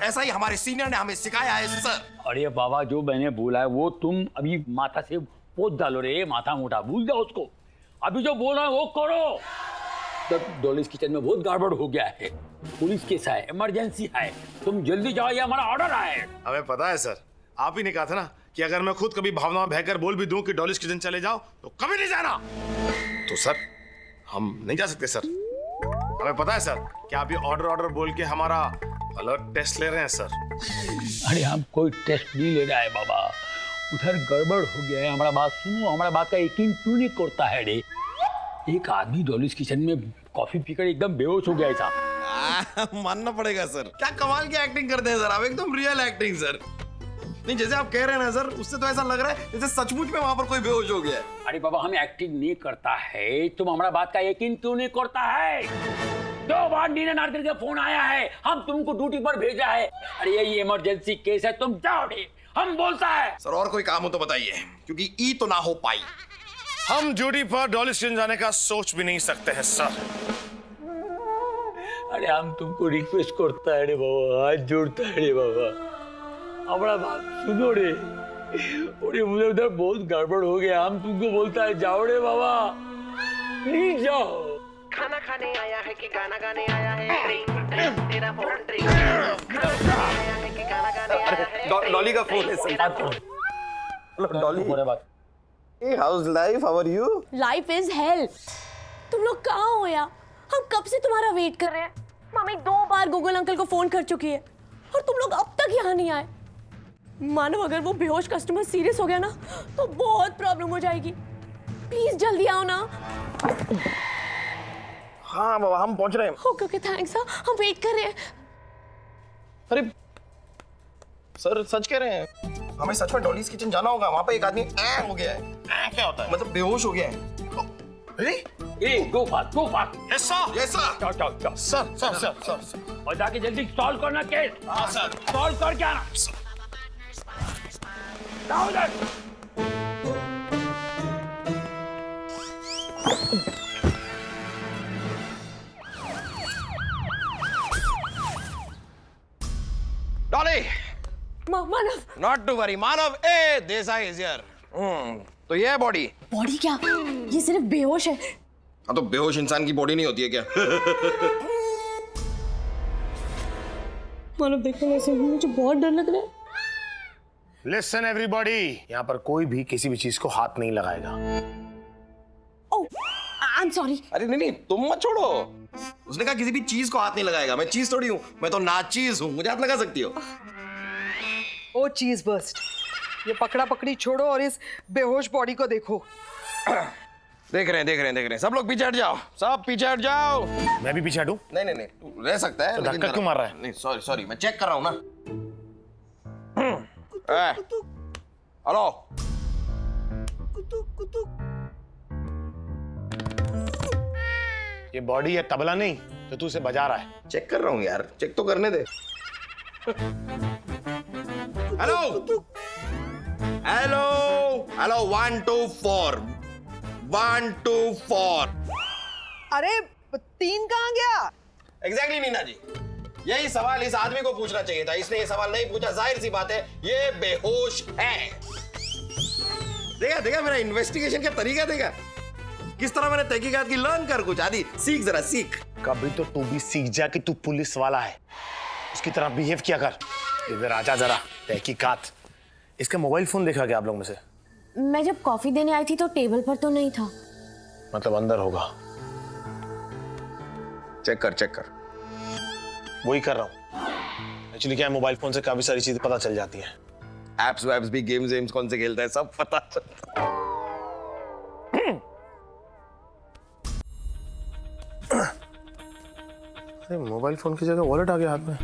ऐसा ही हमारे सीनियर ने हमें सिखाया है सर। अरे बाबा, जो मैंने बोला है वो तुम अभी माथा से पोत डालो रे, माथा मोटा भूल जाओ उसको। अभी जो बोल रहा है वो करो। तब डॉलीज किचन में बहुत गड़बड़ हो गया है, पुलिस केस है, इमरजेंसी है, तुम जल्दी जाओ, ये हमारा ऑर्डर है। हमें पता है सर, आप ही ने कहा था ना कि अगर मैं खुद कभी भावना में बहकर बोल भी दूं कि डॉलीज किचन चले जाओ तो कभी नहीं जाना। तो सर हम नहीं जा सकते सर। हमें पता है सर कि आप ये ऑर्डर बोल के हमारा अलर्ट टेस्ट ले रहे हैं सर। अरे हम कोई टेस्ट नहीं ले रहा है बाबा, उधर गड़बड़ हो गया है। हमारा बात सुनो, हमारा बात का यकीन क्यों नहीं करता है रे? एक आदमी डॉलीज किचन में कॉफी पीकर एकदम बेहोश हो गया है साहब। मानना पड़ेगा सर, क्या कमाल की एक्टिंग करते हैं सर आप, एकदम रियल एक्टिंग सर। नहीं जैसे आप कह रहे हैं ना सर, उससे तो ऐसा लग रहा है जैसे सचमुच में वहां पर कोई बेहोश हो गया है। अरे बाबा, हम एक्टिंग नहीं करता है, तुम हमारा बात का यकीन क्यों नहीं करता है? 2 बार नीना नारकर का फोन आया है, हम तुमको ड्यूटी पर भेजा है। अरे यही इमरजेंसी केस है, तुम जाओ रे, हम बोलता है। सर और कोई काम हो तो बताइए, क्योंकि ई तो ना हो पाई। हम ड्यूटी पर डॉलीज किचन जाने का सोच भी नहीं सकते हैं सर। अरे हम तुमको रिक्वेस्ट करता है रे बाबा, हाथ जोड़ता है रे बाबा, हमारा बात सुनो रे। अरे उधर बहुत गड़बड़ हो गया, हम तुमको बोलता है जाओ रे बाबा, प्लीज जाओ। खाना खाने आया है कि गाना गाने आया है? ड्रिंक तेरा फोन ड्रिंक आया है कि गाना गाने आया है? डॉली का फोन है सर। डॉली बोले बात। Hey, how's life? How are you? Life is hello. तुम लोग कहाँ हो यार? हम कब से तुम्हारा वेट कर रहे हैं। मम्मी 2 बार गूगल अंकल को फोन कर चुकी है और तुम लोग अब तक यहाँ नहीं आए। मानो अगर वो बेहोश कस्टमर सीरियस हो गया ना तो बहुत प्रॉब्लम हो जाएगी। प्लीज जल्दी आओ ना। हाँ बाबा, हम पहुंच रहे हैं। Okay okay thanks. हम वेट कर रहे हैं। अरे सर सच कह रहे हैं, हमें सच में डॉलीज किचन जाना होगा। वहां पे एक आदमी हो गया है। क्या होता है? मतलब बेहोश हो गया है। गो fast go fast. Yes sir. Yes sir. जाओ जाओ जाओ सर और जाके जल्दी सॉल्व करना केस। हाँ सर। सॉल्व कर क्या ना? जाओ उधर। Dolly, Manav. Not to worry Manav. ए देसाई इज हियर। तो ये है बॉडी। बॉडी क्या? ये सिर्फ बेहोश है। हाँ तो बेहोश इंसान की बॉडी नहीं होती है क्या? मानव देखो ना, इसे मुझे बहुत डर लग रहा है। लिसन एवरीबॉडी, यहाँ पर कोई भी किसी भी चीज को हाथ नहीं लगाएगा। ओह, आई एम सॉरी। अरे नहीं तुम मत छोड़ो। उसने कहा किसी भी चीज को हाथ नहीं लगाएगा। मैं चीज थोड़ी हूँ, मैं तो नाचीज हूँ, मुझे हाथ लगा सकती हो। ओ चीज बर्स्ट, ये पकड़ा पकड़ी छोड़ो और इस बेहोश बॉडी को देखो। देख रहे हैं। सब लोग पीछे हट जाओ, सब पीछे हट जाओ। मैं भी पीछे हटूं? नहीं तू रह सकता है। तो धक्का क्यों मार रहा है? नहीं सॉरी मैं चेक कर रहा हूँ ना। हेलो, ये बॉडी है, तबला नहीं तो तू उसे बजा रहा है। चेक कर रहा हूँ यार, चेक तो करने दे। हेलो 1 2 4 1 2 4। अरे 3 कहाँ गया? एग्जैक्टली नीना जी, यही सवाल इस आदमी को पूछना चाहिए था। इसने ये सवाल नहीं पूछा। जाहिर सी बात है ये बेहोश है। देखा मेरा इन्वेस्टिगेशन का तरीका देखा, किस तरह मैंने तहकीकात की। लर्न कर कुछ, आदि सीख, जरा सीख। कभी तो तू भी सीख जा कि तू पुलिस वाला है, उसकी तरह बिहेव किया कर। इधर आजा जरा। तहकीकात। इसका मोबाइल फोन देखा क्या आप लोग में से? मैं जब कॉफी देने आई थी तो टेबल पर तो नहीं था। मतलब अंदर होगा। चेक कर। वही कर रहा हूँ। एक्चुअली क्या है, मोबाइल फोन से काफी सारी चीजें पता चल जाती हैं। एप्स वैप्स भी, गेम्स कौन से खेलता है, सब पता चलता है। अरे मोबाइल फोन की जगह वॉलेट आ गया हाथ में।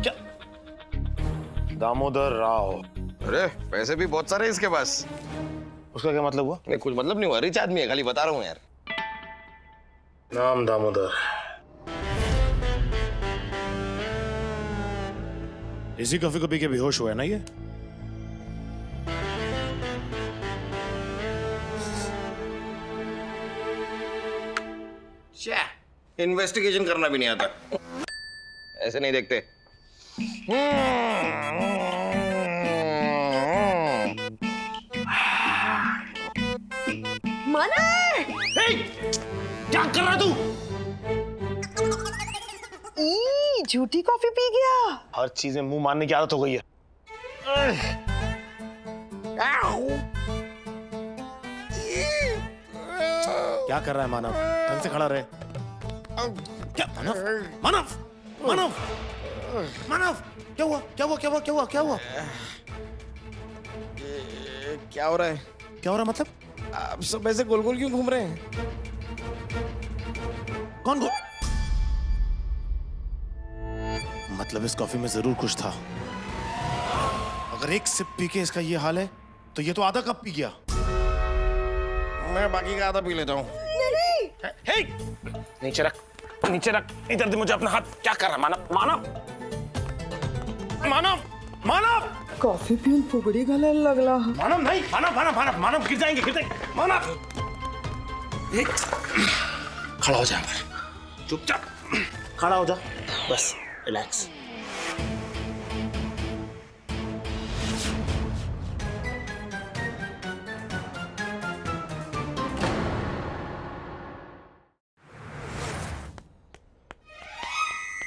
क्या? दामोदर राव। अरे पैसे भी बहुत सारे इसके पास। उसका क्या मतलब हुआ? नहीं, कुछ मतलब नहीं हुआ, रिच आदमी है, खाली बता रहा हूँ यार। नाम दामोदर। इसी कॉफी को पी के बेहोश हुआ है ना ये? इन्वेस्टिगेशन करना भी नहीं आता, ऐसे नहीं देखते। मना! क्या कर रहा तू? झूठी कॉफी पी गया। हर चीज में मुंह मारने की आदत हो गई है। क्या कर रहा है मानव? ढंग से खड़ा रहे। क्या मानव? मानव! मानव! मानव! क्या हुआ? क्या हुआ? क्या हुआ? क्या हुआ? क्या हुआ? क्या हो रहा है? क्या हो रहा मतलब? आप सब ऐसे गोल गोल क्यों घूम रहे हैं? कौन गो? मतलब इस कॉफी में जरूर कुछ था। अगर एक सिप पी के इसका ये हाल है तो ये तो आधा कप पी गया। मैं बाकी का आधा पी लेता हूँ। हे! नीचे रख, नीचे रख। इधर दे मुझे अपना हाथ। क्या कर रहा है मानव? मानव! मानव! मानव! कॉफी पीऊन फुगड़ी गले लग रहा। मानव नहीं, मानव गिर जाएंगे, गिर जाएंगे। मानव! खड़ा हो जा, चुपचाप खड़ा हो जा, बस रिलैक्स।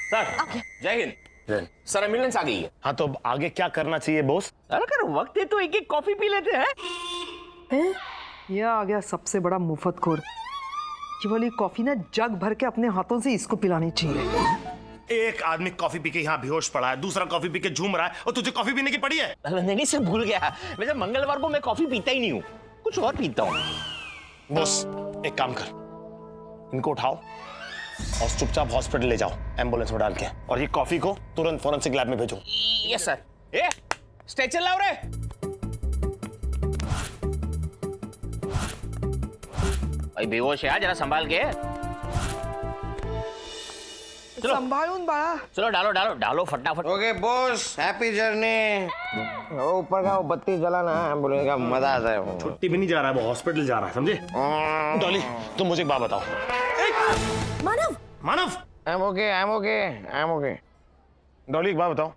सर जय हिंद। सर एम्बुलेंस आ गई है। हाँ तो अब आगे क्या करना चाहिए बॉस? अगर वक्त है तो एक एक कॉफी पी लेते हैं। यह आ गया सबसे बड़ा मुफ्तखोर। ये वाली कॉफी ना जग भर के अपने हाथों से इसको पिलानी चाहिए। एक आदमी कॉफी पी के यहाँ बेहोश पड़ा है, दूसरा कॉफी पी के झूम रहा है, और तुझे कॉफी पीने की पड़ी है? नहीं सर, भूल गया। वैसे मंगलवार को मैं कॉफी पीता ही नहीं हूँ, कुछ और पीता हूँ। बॉस एक काम कर, इनको उठाओ और चुपचाप हॉस्पिटल ले जाओ एम्बुलेंस में डाल के, और ये कॉफी को तुरंत फॉरेंसिक लैब में भेजो। Yes sir. ए स्ट्रेचर लाओ रे। भाई बेहोश है, जरा संभाल के। चलो संभालूं बड़ा। चलो डालो फटाफट। Okay boss, happy journey. ऊपर का वो बत्ती जलाना है, एम्बुलेंस का मजा आता है। छुट्टी भी नहीं जा रहा है, वो हॉस्पिटल जा रहा है, समझे? डॉली तुम मुझे एक बात बताओ। मानव! मानव! I'm okay. डॉली एक बात बताओ,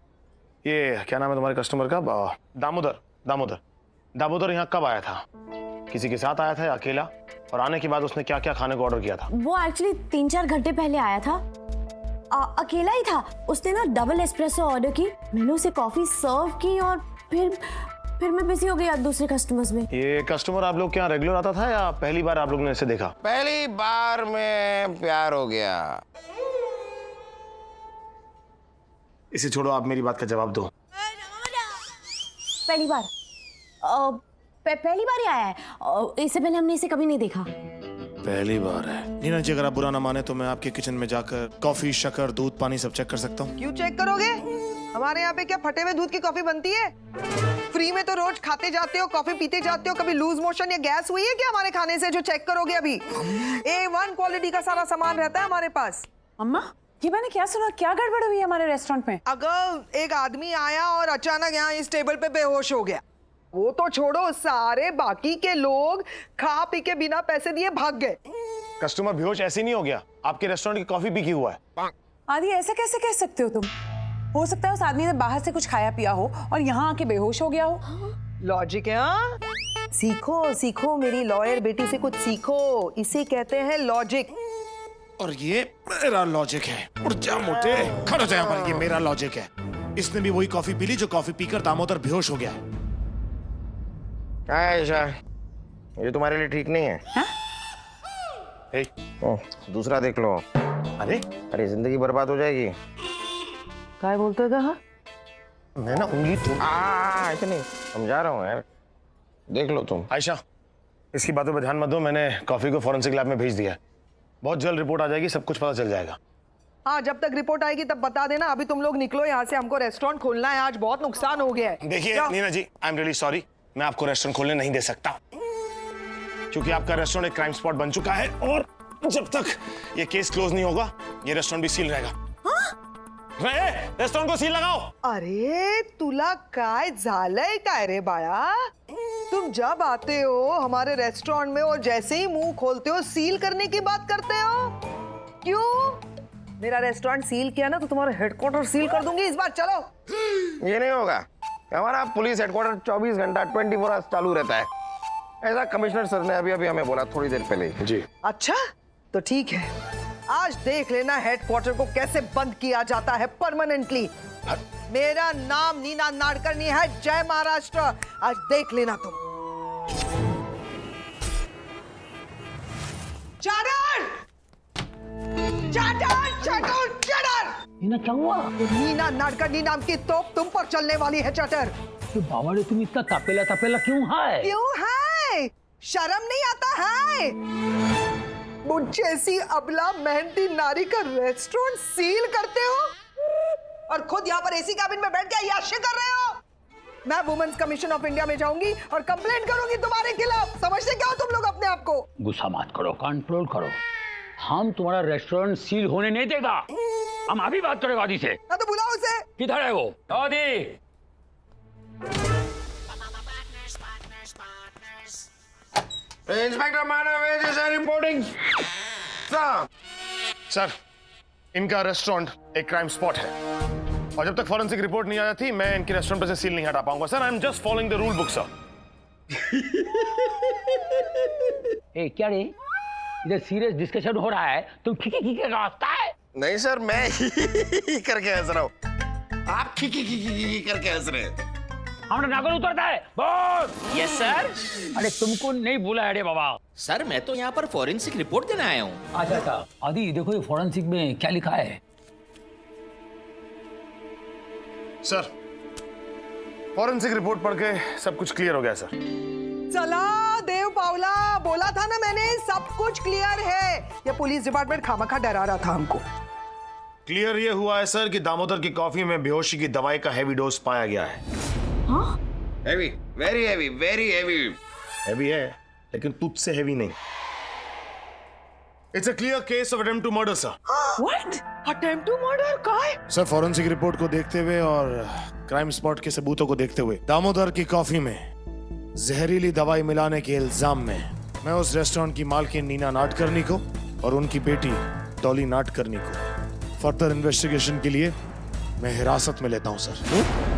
ये क्या नाम है तुम्हारे कस्टमर का? दामोदर यहाँ कब आया था? किसी के साथ आया था या अकेला? और आने के बाद उसने क्या क्या खाने को ऑर्डर किया था? वो एक्चुअली 3-4 घंटे पहले आया था। अकेला ही था। उसने ना डबल एस्प्रेसो ऑर्डर की, मैंने उसे कॉफी सर्व की और फिर मैं बिजी हो गया दूसरे कस्टमर्स में। ये कस्टमर आप लोग क्या रेगुलर आता था या पहली बार आप लोग ने इसे देखा? पहली बार में प्यार हो गया। इसे छोड़ो, आप मेरी बात का जवाब दो। पहली बार ही आया है। इससे पहले हमने इसे कभी नहीं देखा। पहली बार है। नीना जी अगर आप बुरा ना माने तो मैं आपके किचन में जाकर कॉफी, शक्कर, दूध, पानी सब चेक कर सकता हूँ? क्यों चेक करोगे? हमारे यहाँ पे क्या फटे हुए दूध की कॉफी बनती है? फ्री में तो रोज खाते जाते हो, कॉफी पीते जाते हो। कभी लूज मोशन या गैस हुई है क्या हमारे खाने से जो चेक करोगे? अभी A1 क्वालिटी का सारा सामान रहता है हमारे पास। अम्मा, ये मैंने क्या सुना? क्या गड़बड़ हुई है हमारे रेस्टोरेंट में? अगर एक आदमी आया और अचानक यहाँ इस टेबल पे बेहोश हो गया, वो तो छोड़ो, सारे बाकी के लोग खा पी के बिना पैसे दिए भाग गए। कस्टमर बेहोश ऐसे नहीं हो गया, आपके रेस्टोरेंट की कॉफी पी की हुआ है। आदि ऐसे कैसे कह सकते हो तुम? हो सकता है उस आदमी ने बाहर से कुछ खाया पिया हो और यहाँ आके बेहोश हो गया हो। लॉजिक है। हाँ, सीखो मेरी लॉयर बेटी से कुछ सीखो। इसे कहते हैं लॉजिक। और ये मेरा लॉजिक है। उठ जा मोटे, खड़ा हो जा यहाँ पर। ये मेरा लॉजिक है। इसने भी वही कॉफी पी ली जो कॉफी पीकर दामोदर बेहोश हो गया। क्या है आयशा, ये तुम्हारे लिए ठीक नहीं है? हे, दूसरा देख लो। अरे अरे जिंदगी बर्बाद हो जाएगी। काय बोलतोय का? हा मैं ना उंगली तुम ऐसे नहीं, समझा रहा हूँ यार, देख लो तुम। आयशा, इसकी बातों पर ध्यान मत दो। मैंने कॉफी को फॉरेंसिक लैब में भेज दिया है। बहुत जल्द रिपोर्ट आ जाएगी, सब कुछ पता चल जाएगा। हाँ, जब तक रिपोर्ट आएगी तब बता देना। अभी तुम लोग निकलो यहाँ से, हमको रेस्टोरेंट खोलना है। आज बहुत नुकसान हो गया है। देखिए जाओ। नीना जी, आई एम रियली सॉरी, मैं आपको रेस्टोरेंट खोलने नहीं दे सकता, क्योंकि आपका रेस्टोरेंट एक क्राइम स्पॉट बन चुका है और जब तक ये केस क्लोज नहीं होगा ये रेस्टोरेंट भी सील रहेगा। रेस्टोरेंट को सील लगाओ। अरे तुला काय झालंय काय रे बाळा? तुम जब आते हो हमारे रेस्टोरेंट में और जैसे ही मुंह खोलते हो सील करने की बात करते हो। क्यों? मेरा रेस्टोरेंट सील किया ना तो तुम्हारा हेडक्वार्टर सील कर दूंगी इस बार। चलो। ये नहीं होगा, हमारा पुलिस हेडक्वार्टर 24 घंटा 24 आवर्स चालू रहता है, ऐसा कमिश्नर सर ने अभी अभी हमें बोला थोड़ी देर पहले। जी अच्छा तो ठीक है, आज देख लेना हेडक्वार्टर को कैसे बंद किया जाता है परमानेंटली। मेरा नाम नीना नाडकर्णी है। जय महाराष्ट्र। आज देख लेना तुम। चादर! चादर! चादर! चादर! नीना क्या हुआ? नीना नाडकर्णी नाम की तोप तुम पर चलने वाली है चादर। तो बावड़े तुम इतना तपेला तपेला क्यों है? क्यों है? शर्म नहीं आता है? मुझ जैसी अबला मेहनती नारी का रेस्टोरेंट सील करते हो और खुद यहाँ पर एसी कैबिन में बैठ के याशी कर रहे हो। मैं वुमेन्स कमीशन ऑफ इंडिया में जाऊंगी और कंप्लेंट करूंगी तुम्हारे खिलाफ। समझते क्या हो तुम लोग अपने आप को? गुस्सा मत करो, कंट्रोल करो। हम तुम्हारा रेस्टोरेंट सील होने नहीं देगा। हम अभी बात करेंगे आदि से। ना तो बुलाओ उसे। किधर है वो? आदि, इंस्पेक्टर मानव रिपोर्टिंग। सर, इनका रेस्टोरेंट एक क्राइम स्पॉट है और जब तक फॉरेंसिक रिपोर्ट नहीं आ जाती मैं इनके रेस्टोरेंट पर से सील नहीं हटा पाऊंगा। Sir, I am just following the rule book sir. ए क्या रे, इधर सीरियस डिस्कशन हो रहा है, तुम खिकी खिकी का रास्ता है? नहीं सर, मैं करके हंस रहा हूँ, आप खी करके हंस रहे हैं। हमारा नागल उतरता है। बोल। Yes sir. अरे तुमको नहीं बोला है रे बाबा। सर मैं तो यहाँ पर फॉरेंसिक रिपोर्ट देने आया हूँ। अच्छा अच्छा, आदि देखो ये फॉरेंसिक में क्या लिखा है। सर, फॉरेंसिक रिपोर्ट पढ़ के सब कुछ क्लियर हो गया सर। चला देव पावला, बोला था ना मैंने, सब कुछ क्लियर है। ये पुलिस डिपार्टमेंट खामखा डरा रहा था हमको। क्लियर ये हुआ है सर कि दामोदर की कॉफी में बेहोशी की दवाई का हेवी डोज पाया गया है। Heavy, very heavy, very heavy. Heavy है लेकिन तुझसे हेवी नहीं। It's a clear case of attempt to murder sir. What? Attempt to murder? काय? सर, फॉरेंसिक रिपोर्ट को देखते हुए और क्राइम स्पॉट के सबूतों को देखते हुए दामोदर की कॉफी में जहरीली दवाई मिलाने के इल्जाम में मैं उस रेस्टोरेंट की मालकिन नीना नाडकर्णी को और उनकी बेटी डॉली नाडकर्णी को फर्दर इन्वेस्टिगेशन के लिए मैं हिरासत में लेता हूं सर।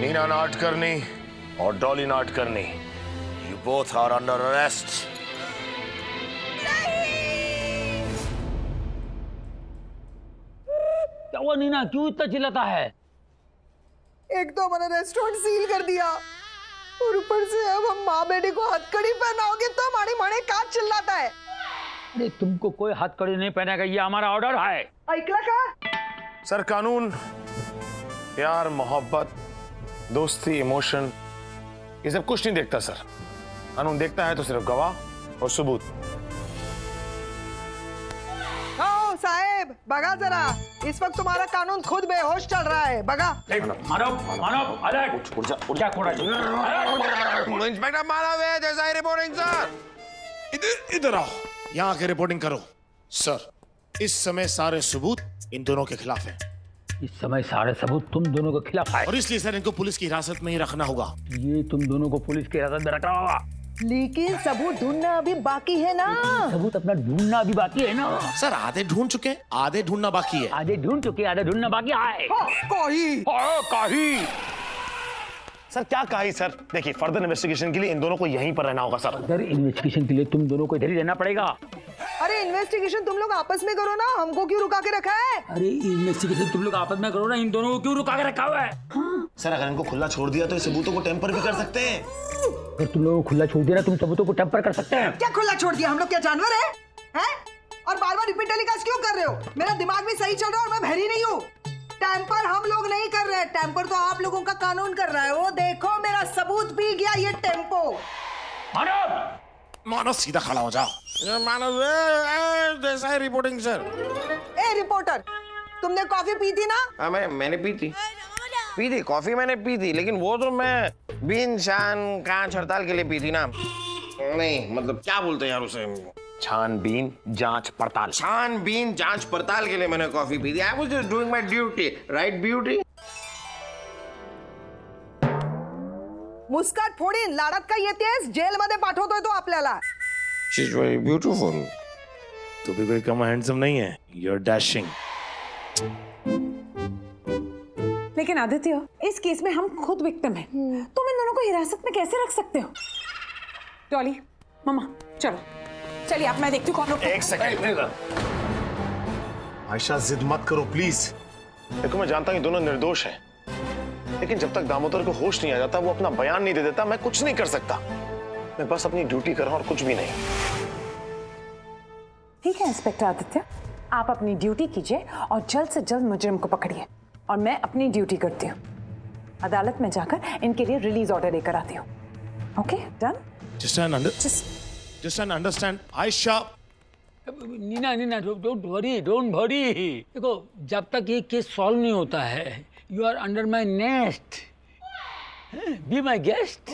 नीना नाडकर्णी और Dolly Nadkarni, you both are under arrest. क्या हुआ नीना, क्यों इतना चिल्लाता है? एक तो हमारा रेस्टोरेंट सील कर दिया और ऊपर से अब हम माँ बेटे को हथकड़ी पहनाओगे तो हमारी मणे का चिल्लाता है। अरे तुमको कोई हथकड़ी नहीं पहनेगा, ये हमारा ऑर्डर है। ऐकला का? सर, कानून प्यार, मोहब्बत, दोस्ती, इमोशन ये सब कुछ नहीं देखता सर। कानून देखता है तो सिर्फ गवाह और सबूत। ओ साहेब, बगा जरा, इस वक्त तुम्हारा कानून खुद बेहोश चल रहा है। बगा। मानव, मानव, अलर्ट। उठ जा, उठ क्या जा। कोड़ा जी? इंस्पेक्टर मानव है जैसा रिपोर्टिंग सर। इधर आओ, यहाँ आके रिपोर्टिंग करो। सर, इस समय सारे सबूत इन दोनों के खिलाफ हैं। इस समय सारे सबूत तुम दोनों के खिलाफ है और इसलिए सर इनको पुलिस की हिरासत में ही रखना होगा। ये तुम दोनों को पुलिस की हिरासत में रखना होगा। लेकिन सबूत ढूंढना अभी बाकी है ना। सबूत अपना ढूंढना अभी बाकी है ना। सर, आधे ढूंढ चुके हैं, आधे ढूंढना बाकी है। आधे ढूंढ चुके, आधे ढूंढना बाकी है। कोई काही सर क्या कहा ही सर? देखिए फर्दर इन्वेस्टिगेशन के लिए इन दोनों को यहीं पर रहना होगा सर। सर इन्वेस्टिगेशन के लिए तुम दोनों को इधर ही रहना पड़ेगा। अरे इन्वेस्टिगेशन तुम लोग आपस में करो ना, हमको क्यों रुका के रखा है? अरे इन्वेस्टिगेशन तुम लोग आपस में करो ना, इन दोनों को क्यों रुका के रखा हुआ है? सर अगर इनको खुला छोड़ दिया तो इस सबूतों को टेम्पर भी कर सकते हैं। अगर तुम लोगों को खुला छोड़ दिया ना, तुम सबूतों को टेम्पर कर सकते हैं। क्या खुला छोड़ दिया? हम लोग क्या जानवर हैं? हैं? और बार-बार रिपीट टेलीकास्ट क्यों कर रहे हो? मेरा दिमाग भी सही चल रहा है और मैं बहरी नहीं हूँ। टेम्पर हम लोग नहीं कर रहे हैं, टेम्पर तो आप लोगों का कानून कर रहा है। वो देखो मेरा सबूत पी गया ये टेम्पो। मानस सीधा खड़ा हो जाओ। मानस जैसा है रिपोर्टिंग सर। ए रिपोर्टर, तुमने कॉफी पी थी ना? हाँ मैंने पी थी कॉफी मैंने पी थी, लेकिन वो तो मैं बीन शान कांच हड़ताल के लिए पी थी ना। नहीं मतलब क्या बोलते हैं यार उसे, छानबीन जांच पड़ताल। छानबीन जांच पड़ताल के लिए मैंने कॉफी पी थी। I was just doing my duty, right beauty? मुस्काट फोडीन, लाडात का येतेस, जेल मध्ये पाठवतोय तो आपल्याला। She is very beautiful. तू भी कोई कम हैंडसम नहीं है, यू आर डैशिंग। लेकिन आदित्य, इस केस में हम खुद विक्टिम हैं। तुम इन दोनों को हिरासत में कैसे रख सकते हो? डॉली, मम्मा, चलो चलिए, आप मैं देखती हूँ कौन। एक सेकंड आयशा, जिद मत करो प्लीज। देखो मैं जानता हूँ ये दोनों निर्दोष हैं, लेकिन जब तक दामोदर को होश नहीं आ जाता, वो अपना बयान नहीं दे देता, मैं कुछ नहीं कर सकता। मैं बस अपनी ड्यूटी कर रहा हूँ और कुछ भी नहीं। ठीक है इंस्पेक्टर आदित्य, आप अपनी ड्यूटी कीजिए और जल्द से जल्द मुजरिम को पकड़िए, और मैं अपनी ड्यूटी करती हूँ। अदालत में जाकर इनके लिए रिलीज ऑर्डर लेकर आती हूँ। Okay, done? Just understand, Aisha. Neena, don't worry. देखो, जब तक ये केस सॉल्व नहीं होता है, you are under my nest. Be my guest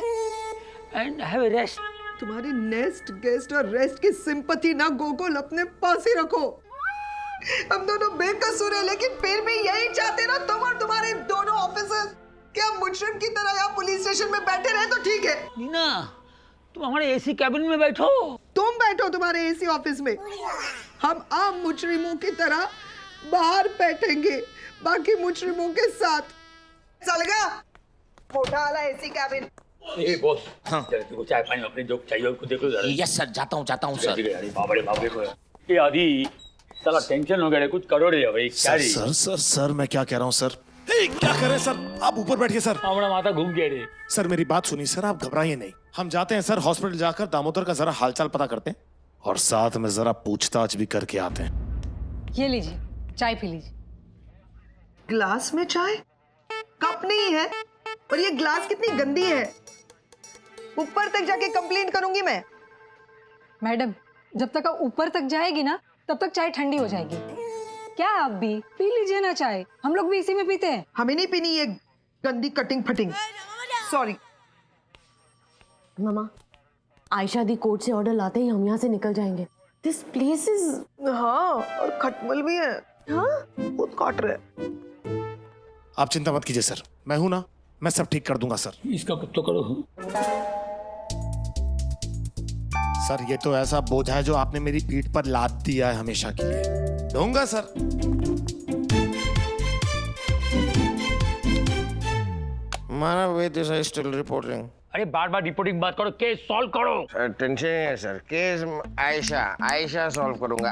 and have a rest. तुम्हारी नेस्ट, गेस्ट और रेस्ट की सिंपैथी ना गोकुल अपने पास ही रखो। हम दोनों बेकसूर है, लेकिन फिर भी यही चाहते ना तुम और तुम्हारे दोनों ऑफिसर्स कि हम मुजरिम की तरह यहाँ पुलिस स्टेशन में बैठे रहे तो ठीक है। नीना, तुम हमारे एसी कैबिन में बैठो। तुम बैठो तुम्हारे एसी ऑफिस में, हम आम मुजरिमों की तरह बाहर बैठेंगे बाकी मुजरिमों के साथ। चलेगा? मोटा वाला एसी कैबिन। ए बॉस, हाँ देखो चाय पानी अपने जो चाहिए उसको देखो जरा। यस सर, जाता हूँ सर। अरे बाबरे को ये आदि साला टेंशन हो गया रे, कुछ करो रे भाई। क्या रे? सर मैं क्या कह रहा हूँ सर? क्या करें सर? आप ऊपर बैठिए सर। हमारा माथा घूम गया रे। सर मेरी बात सुनिए सर, आप घबराइए नहीं। हम जाते हैं सर, हॉस्पिटल जाकर दामोदर का जरा हालचाल पता करते हैं और साथ में जरा पूछताछ भी करके आते हैं। ये लीजिए, चाय पी लीजिए। ग्लास में चाय? कप नहीं है, और ये ग्लास कितनी गंदी है। ऊपर तक जाके कंप्लेंट करूंगी मैं। मैडम, जब तक आप ऊपर तक जाएगी ना, तब तक चाय ठंडी हो जाएगी। क्या आप भी पी लीजिए ना चाय, हम लोग भी इसी में पीते हैं। हमें नहीं पीनी ये गंदी कटिंग फटिंग। सॉरी। मामा, आयशा दी कोर्ट से ऑर्डर लाते ही हम यहाँ से निकल जाएंगे। This place is. हाँ, और खटमल भी है। हाँ, बहुत काट रहे। आप चिंता मत कीजिए सर, मैं हूं ना, मैं सब ठीक कर दूंगा सर। इसका कुछ तो करो। सर ये तो ऐसा बोझ है जो आपने मेरी पीठ पर लाद दिया है हमेशा के लिए। दूंगा सर। माना वेट इज स्टिल रिपोर्टिंग। अरे बार रिपोर्टिंग बात करो, केस सॉल्व करो। टेंशन नहीं है सर, केस आयशा सॉल्व करूंगा।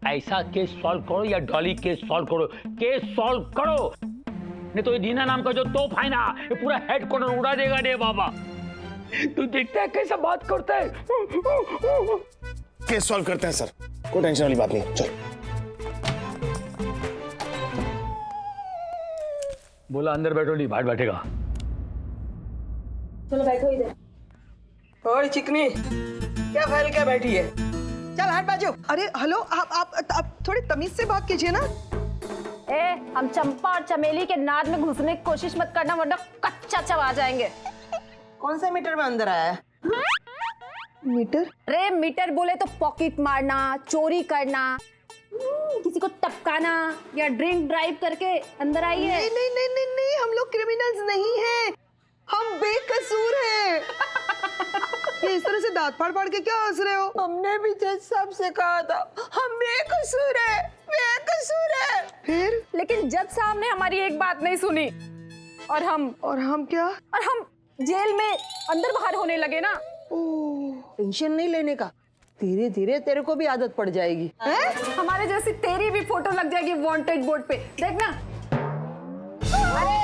ऐसा केस सॉल्व करो या डॉली केस सॉल्व करो, केस सॉल्व करो। नहीं तो ये दीना नाम का जो तोप है ना, ये पूरा हेडक्वार्टर उड़ा देगा रे बाबा। तू देखता है कैसा बात करता है। केस सॉल्व करते हैं सर, कोई टेंशन वाली बात नहीं। चलो बोला अंदर बैठो, नहीं बाहर बैठेगा। चलो बैठो इधर। ओए चिकनी, क्या फैल के बैठी है? चल हट बाजू। अरे हेलो, आप थोड़ी तमीज से बात कीजिए ना। हम चंपा और चमेली के नाद में घुसने की कोशिश मत करना, वरना कच्चा चबा जाएंगे। कौन से मीटर में अंदर आया है? मीटर? अरे मीटर बोले तो पॉकेट मारना, चोरी करना, किसी को टपकाना या ड्रिंक ड्राइव करके अंदर आई है। नहीं, हम लोग क्रिमिनल्स नहीं हैं, हम बेकसूर हैं। ये इस तरह से दांत फाड़ के क्या हंस रहे हो? हमने भी जज साहब से कहा था हम बेकसूर है। फिर? लेकिन जज साहब ने हमारी एक बात नहीं सुनी और हम क्या? और हम जेल में अंदर बाहर होने लगे ना। टेंशन नहीं लेने का, धीरे धीरे तेरे को भी आदत पड़ जाएगी। हमारे जैसी तेरी भी फोटो लग जाएगी वांटेड बोर्ड पे, देखना। अरे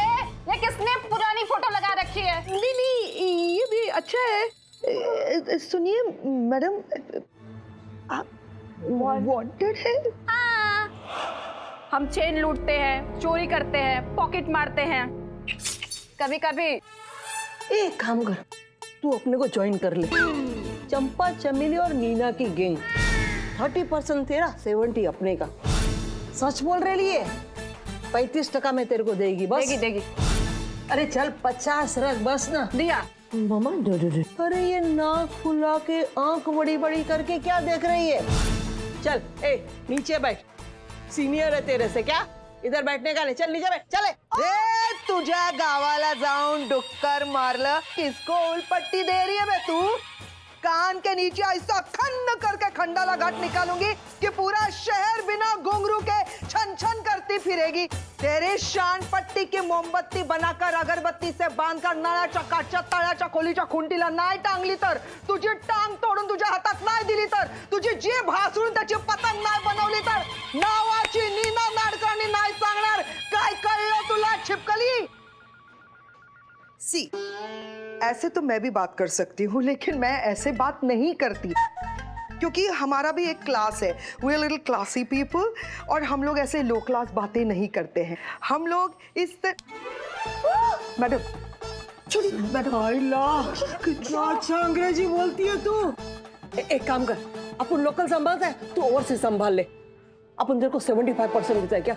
ये किसने पुरानी फोटो लगा रखी है? नहीं, ये भी अच्छा है। सुनिए मैडम, आप वांटेड है? हाँ। हम चेन लूटते हैं, चोरी करते हैं, पॉकेट मारते हैं, कभी कभी। एक काम कर, तू अपने को ज्वाइन कर ले, चंपा चमेली और नीना की गैंग। 30% तेरा, 70 अपने का। सच बोल रही है, 35% में तेरे को देगी बस। देगी। अरे चल 50 रख बस ना। दिया। मामा अरे ये नाक फुला के आंख बड़ी बड़ी करके क्या देख रही है? चल नीचे बैठ, सीनियर है तेरे से क्या? इधर बैठने का नहीं, चल नीचे बैठ, चले। तुझ्या गावाला जाऊन डुक्कर मारलं, किसको उलपट्टी दे रही है बे तू? कान के नीचे ऐसा खन्न करके खंडाला घाट निकालूंगी कि पूरा शहर बिना घुंघरू के छन छन करती फिरेगी। तेरे शान पट्टी की मोमबत्ती बनाकर अगरबत्ती से बांधकर नळाच्या काठच्या तळ्याच्या खोलीच्या खुंटीला नाही टांगली तर, तुझी टांग तोडून तुझ्या हातात नाही दिली तर, तुझी जीभ हासडून त्याची पतंग नाही बनवली तर, नावाची नीना नाडकर्णी नाही सांगणार। काय कळलं तुला छिपकली? सी, ऐसे तो मैं भी बात कर सकती हूँ, लेकिन मैं ऐसे बात नहीं करती क्योंकि हमारा भी एक क्लास है। We are little classy people और हम लोग ऐसे लो क्लास बातें नहीं करते हैं। हम लोग इस मैडम छोड़ी मैडम, कितना अच्छा अंग्रेजी बोलती है तू। एक काम कर, अपन लोकल संभालता है, तू ओवरसीज संभाल ले। अपन तेरे को 75% देता है क्या?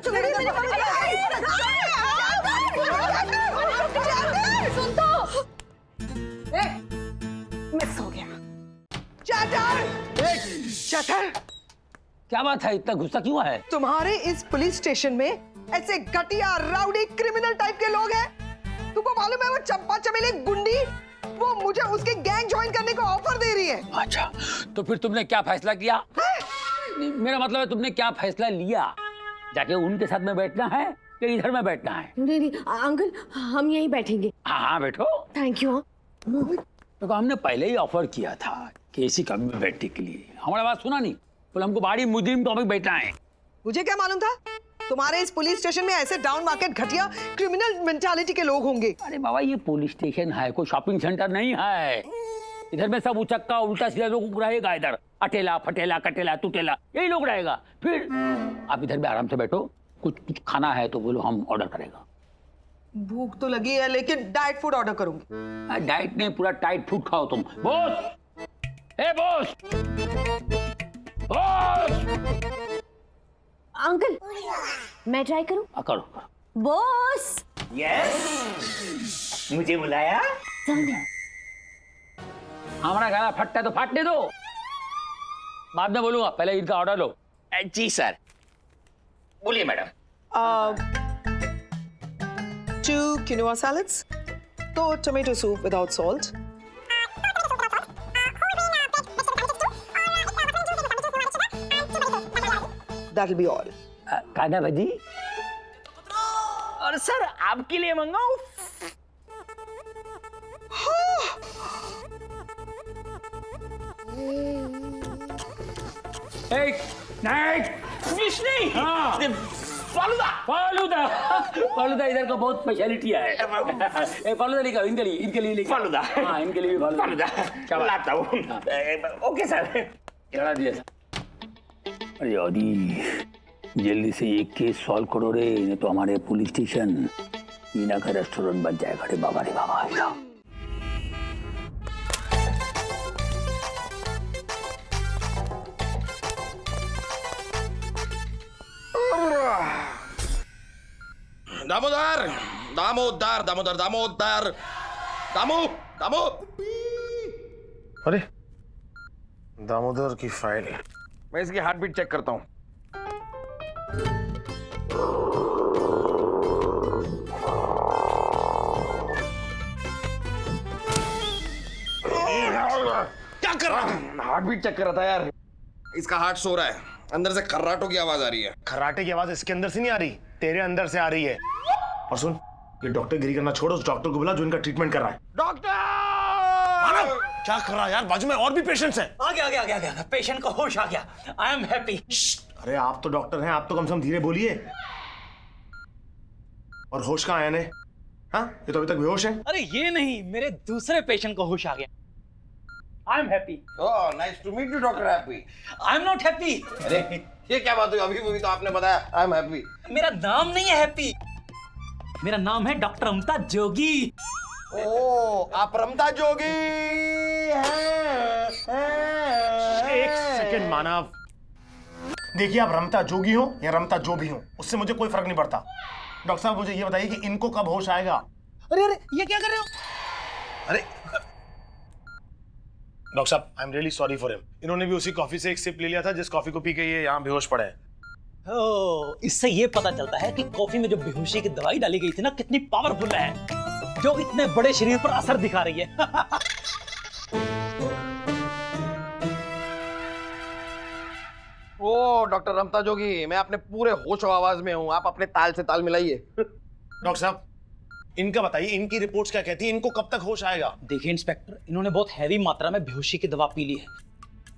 सुन तो, मिस हो गया। चटर, क्या बात है, इतना गुस्सा क्यों है? तुम्हारे इस पुलिस स्टेशन में ऐसे घटिया राउडी क्रिमिनल टाइप के लोग हैं। तुमको मालूम है वो चंपा चमेली गुंडी, वो मुझे उसके गैंग ज्वाइन करने को ऑफर दे रही है। अच्छा, तो फिर तुमने क्या फैसला किया? मेरा मतलब है तुमने क्या फैसला लिया? जाके उनके साथ में बैठना है या इधर में बैठना है? नहीं अंकल, हम यहीं बैठेंगे। हाँ बैठो। Thank you. तो हमने पहले ही ऑफर किया था कि एसी कम में बैठने के लिए, हमारा बात सुना नहीं, बोले हमको बाड़ी मुजरिम टॉपिक बैठना है। मुझे क्या मालूम था तुम्हारे इस पुलिस स्टेशन में ऐसे डाउन मार्केट घटिया क्रिमिनल मेंटालिटी के लोग होंगे। अरे बाबा, ये पुलिस स्टेशन है, कोई शॉपिंग सेंटर नहीं है। इधर में सब उचक्का उल्टा सीधा लोग रहेगा, इधर अटेला फटेला कटेला टूटेला यही लोग रहेगा। फिर आप इधर में आराम से बैठो, कुछ खाना है तो बोलो, हम ऑर्डर करेगा। भूख तो लगी है लेकिन डाइट फूड ऑर्डर करूंगी। डाइट नहीं, पूरा टाइट फूड खाओ तुम। बॉस, ए बॉस, बॉस। अंकल, मैं ट्राई करूं? करो करो। बॉस। यस, मुझे बुलाया? हमारा खाना फटता है तो फाटने दो, बाद में बोलूंगा, पहले इनका ऑर्डर लो। जी सर, बोलिए madam. 2 quinoa salads, 2 tomato soup without salt, that'll be all. कांदा भाजी। और सर आपके लिए मंगाऊं? एक नहीं, फिश नहीं, हाँ। फालूदा। फालूदा, फालूदा इधर का बहुत स्पेशलिटी है। ए, फालूदा लेकर इनके लिए लेकर। फालूदा। हाँ, इनके लिए भी फालूदा। क्या लाता हूँ? Okay sir. चढ़ा दिया सर। अरे यादी, जल्दी से ये केस सॉल्व करो रे, नहीं तो हमारे पुलिस स्टेशन मीना का रेस्टोरेंट बन जाएगा। रे बाबा, रे बाबा। दामोदर दामोदर दामोदर दामोदर दामू दामू। अरे दामोदर की फाइल। मैं इसकी हार्ट बीट चेक करता हूँ। क्या कर रहा है? हार्ट बीट चेक कर रहा था यार। इसका हार्ट सो रहा है, अंदर से खर्राटों की आवाज आ रही है। खर्राटे की आवाज इसके अंदर से नहीं आ रही, तेरे अंदर से आ रही है। और सुन, ये डॉक्टर गिरी करना छोड़ो, उस डॉक्टर को बुला जो इनका ट्रीटमेंट कर रहा है। डॉक्टर मानव, क्या कर रहा है यार? बाजू में और भी पेशेंट्स हैं। आ गया पेशेंट को होश आ गया। I am happy. अरे आप तो डॉक्टर हैं, आप तो कम से कम धीरे बोलिए। और होश कहाँ है? हाँ, ये तो अभी तक बेहोश है। अरे ये नहीं, मेरे दूसरे पेशेंट को होश आ गया। I am happy. Oh nice to meet you doctor happy. I am not happy. अरे ये क्या बात हुई? अभी तो आपने बताया आई एम हैप्पी। मेरा नाम नहीं है हैप्पी, मेरा नाम है डॉक्टर अमता जोगी। ओह आप रमता जोगी हैं। एक सेकंड मानव, देखिए आप रमता जोगी हो या रमता जो भी हो, उससे मुझे कोई फर्क नहीं पड़ता। डॉक्टर साहब मुझे ये बताइए कि इनको कब होश आएगा? अरे ये क्या कर रहे हो? अरे डॉक्टर साहब, I am really sorry for him. इन्होंने भी उसी कॉफी से एक सिप ले लिया था जिस कॉफी को पी के ये यहाँ बेहोश पड़े हैं। इससे ये पता चलता है कि कॉफी में जो बेहोशी की दवाई डाली गई थी ना, कितनी पावरफुल है, जो इतने बड़े शरीर पर असर दिखा रही है। ओ डॉक्टर रमता जोगी, मैं अपने पूरे होश और आवाज में हूँ, आप अपने ताल से ताल मिलाइए। डॉक्टर साहब, इनका बताइए, इनकी रिपोर्ट्स क्या कहती है? इनको कब तक होश आएगा? देखिए इंस्पेक्टर, इन्होंने बहुत हैवी मात्रा में बेहोशी की दवा पी ली है,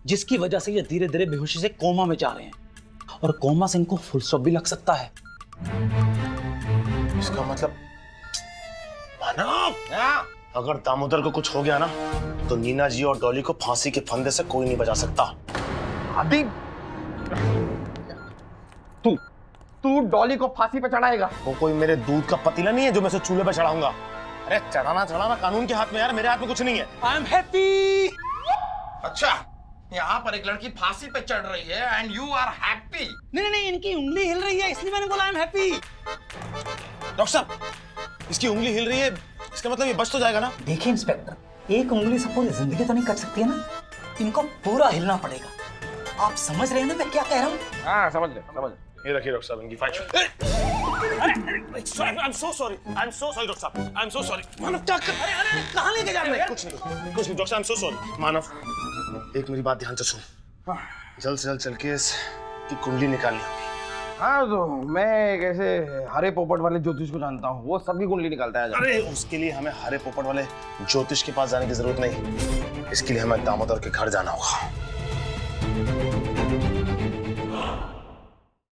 जिसकी वजह से ये धीरे धीरे बेहोशी से कोमा में जा रहे हैं, और कोमा से इनको फुल स्टॉप भी लग सकता है। इसका मतलब मानव, अगर दामोदर को कुछ हो गया ना, तो नीना जी और डॉली को फांसी के फंदे से कोई नहीं बचा सकता। आदि तू डॉली को फांसी पे चढ़ाएगा? वो कोई मेरे दूध का पतीला नहीं है जो मैं उसे चूल्हे पे चढ़ाऊंगा। अरे चढ़ाना कानून के हाथ में यार, मेरे हाथ में कुछ नहीं है। आई एम हैप्पी। अच्छा, यहाँ पर एक लड़की फांसी पे चढ़ रही है एंड यू आर हैप्पी? नहीं, इनकी उंगली हिल रही है इसलिए मैंने बोला आई एम हैप्पी। डॉक्टर साहब, इसकी उंगली हिल रही है, इसका मतलब ये बच तो जाएगा ना? देखिए इंस्पेक्टर, एक उंगली से पूरी जिंदगी तो नहीं कट सकती है ना, इनको पूरा हिलना पड़ेगा। आप समझ रहे हैं ना मैं क्या कह रहा हूँ? हाँ समझ ले। ये रखिए डॉक्टर साहब, इनकी file. I am so sorry doctor साहब, आई एम सो सॉरी। मानव क्या कर? अरे कहाँ लेके जा रहे हो यार? कुछ नहीं डॉक्टर साहब, आई एम सो सॉरी। मानव, एक मेरी बात ध्यान से सुन, जल्द से जल्द चल के इसकी कुंडली निकालनी होगी। हाँ तो मैं एक ऐसे हरे पोपट वाले ज्योतिष को जानता हूँ, वो सबकी कुंडली निकालता है। अरे उसके लिए हमें हरे पोपट वाले ज्योतिष के पास जाने की जरूरत नहीं, इसके लिए हमें दामोदर के घर जाना होगा।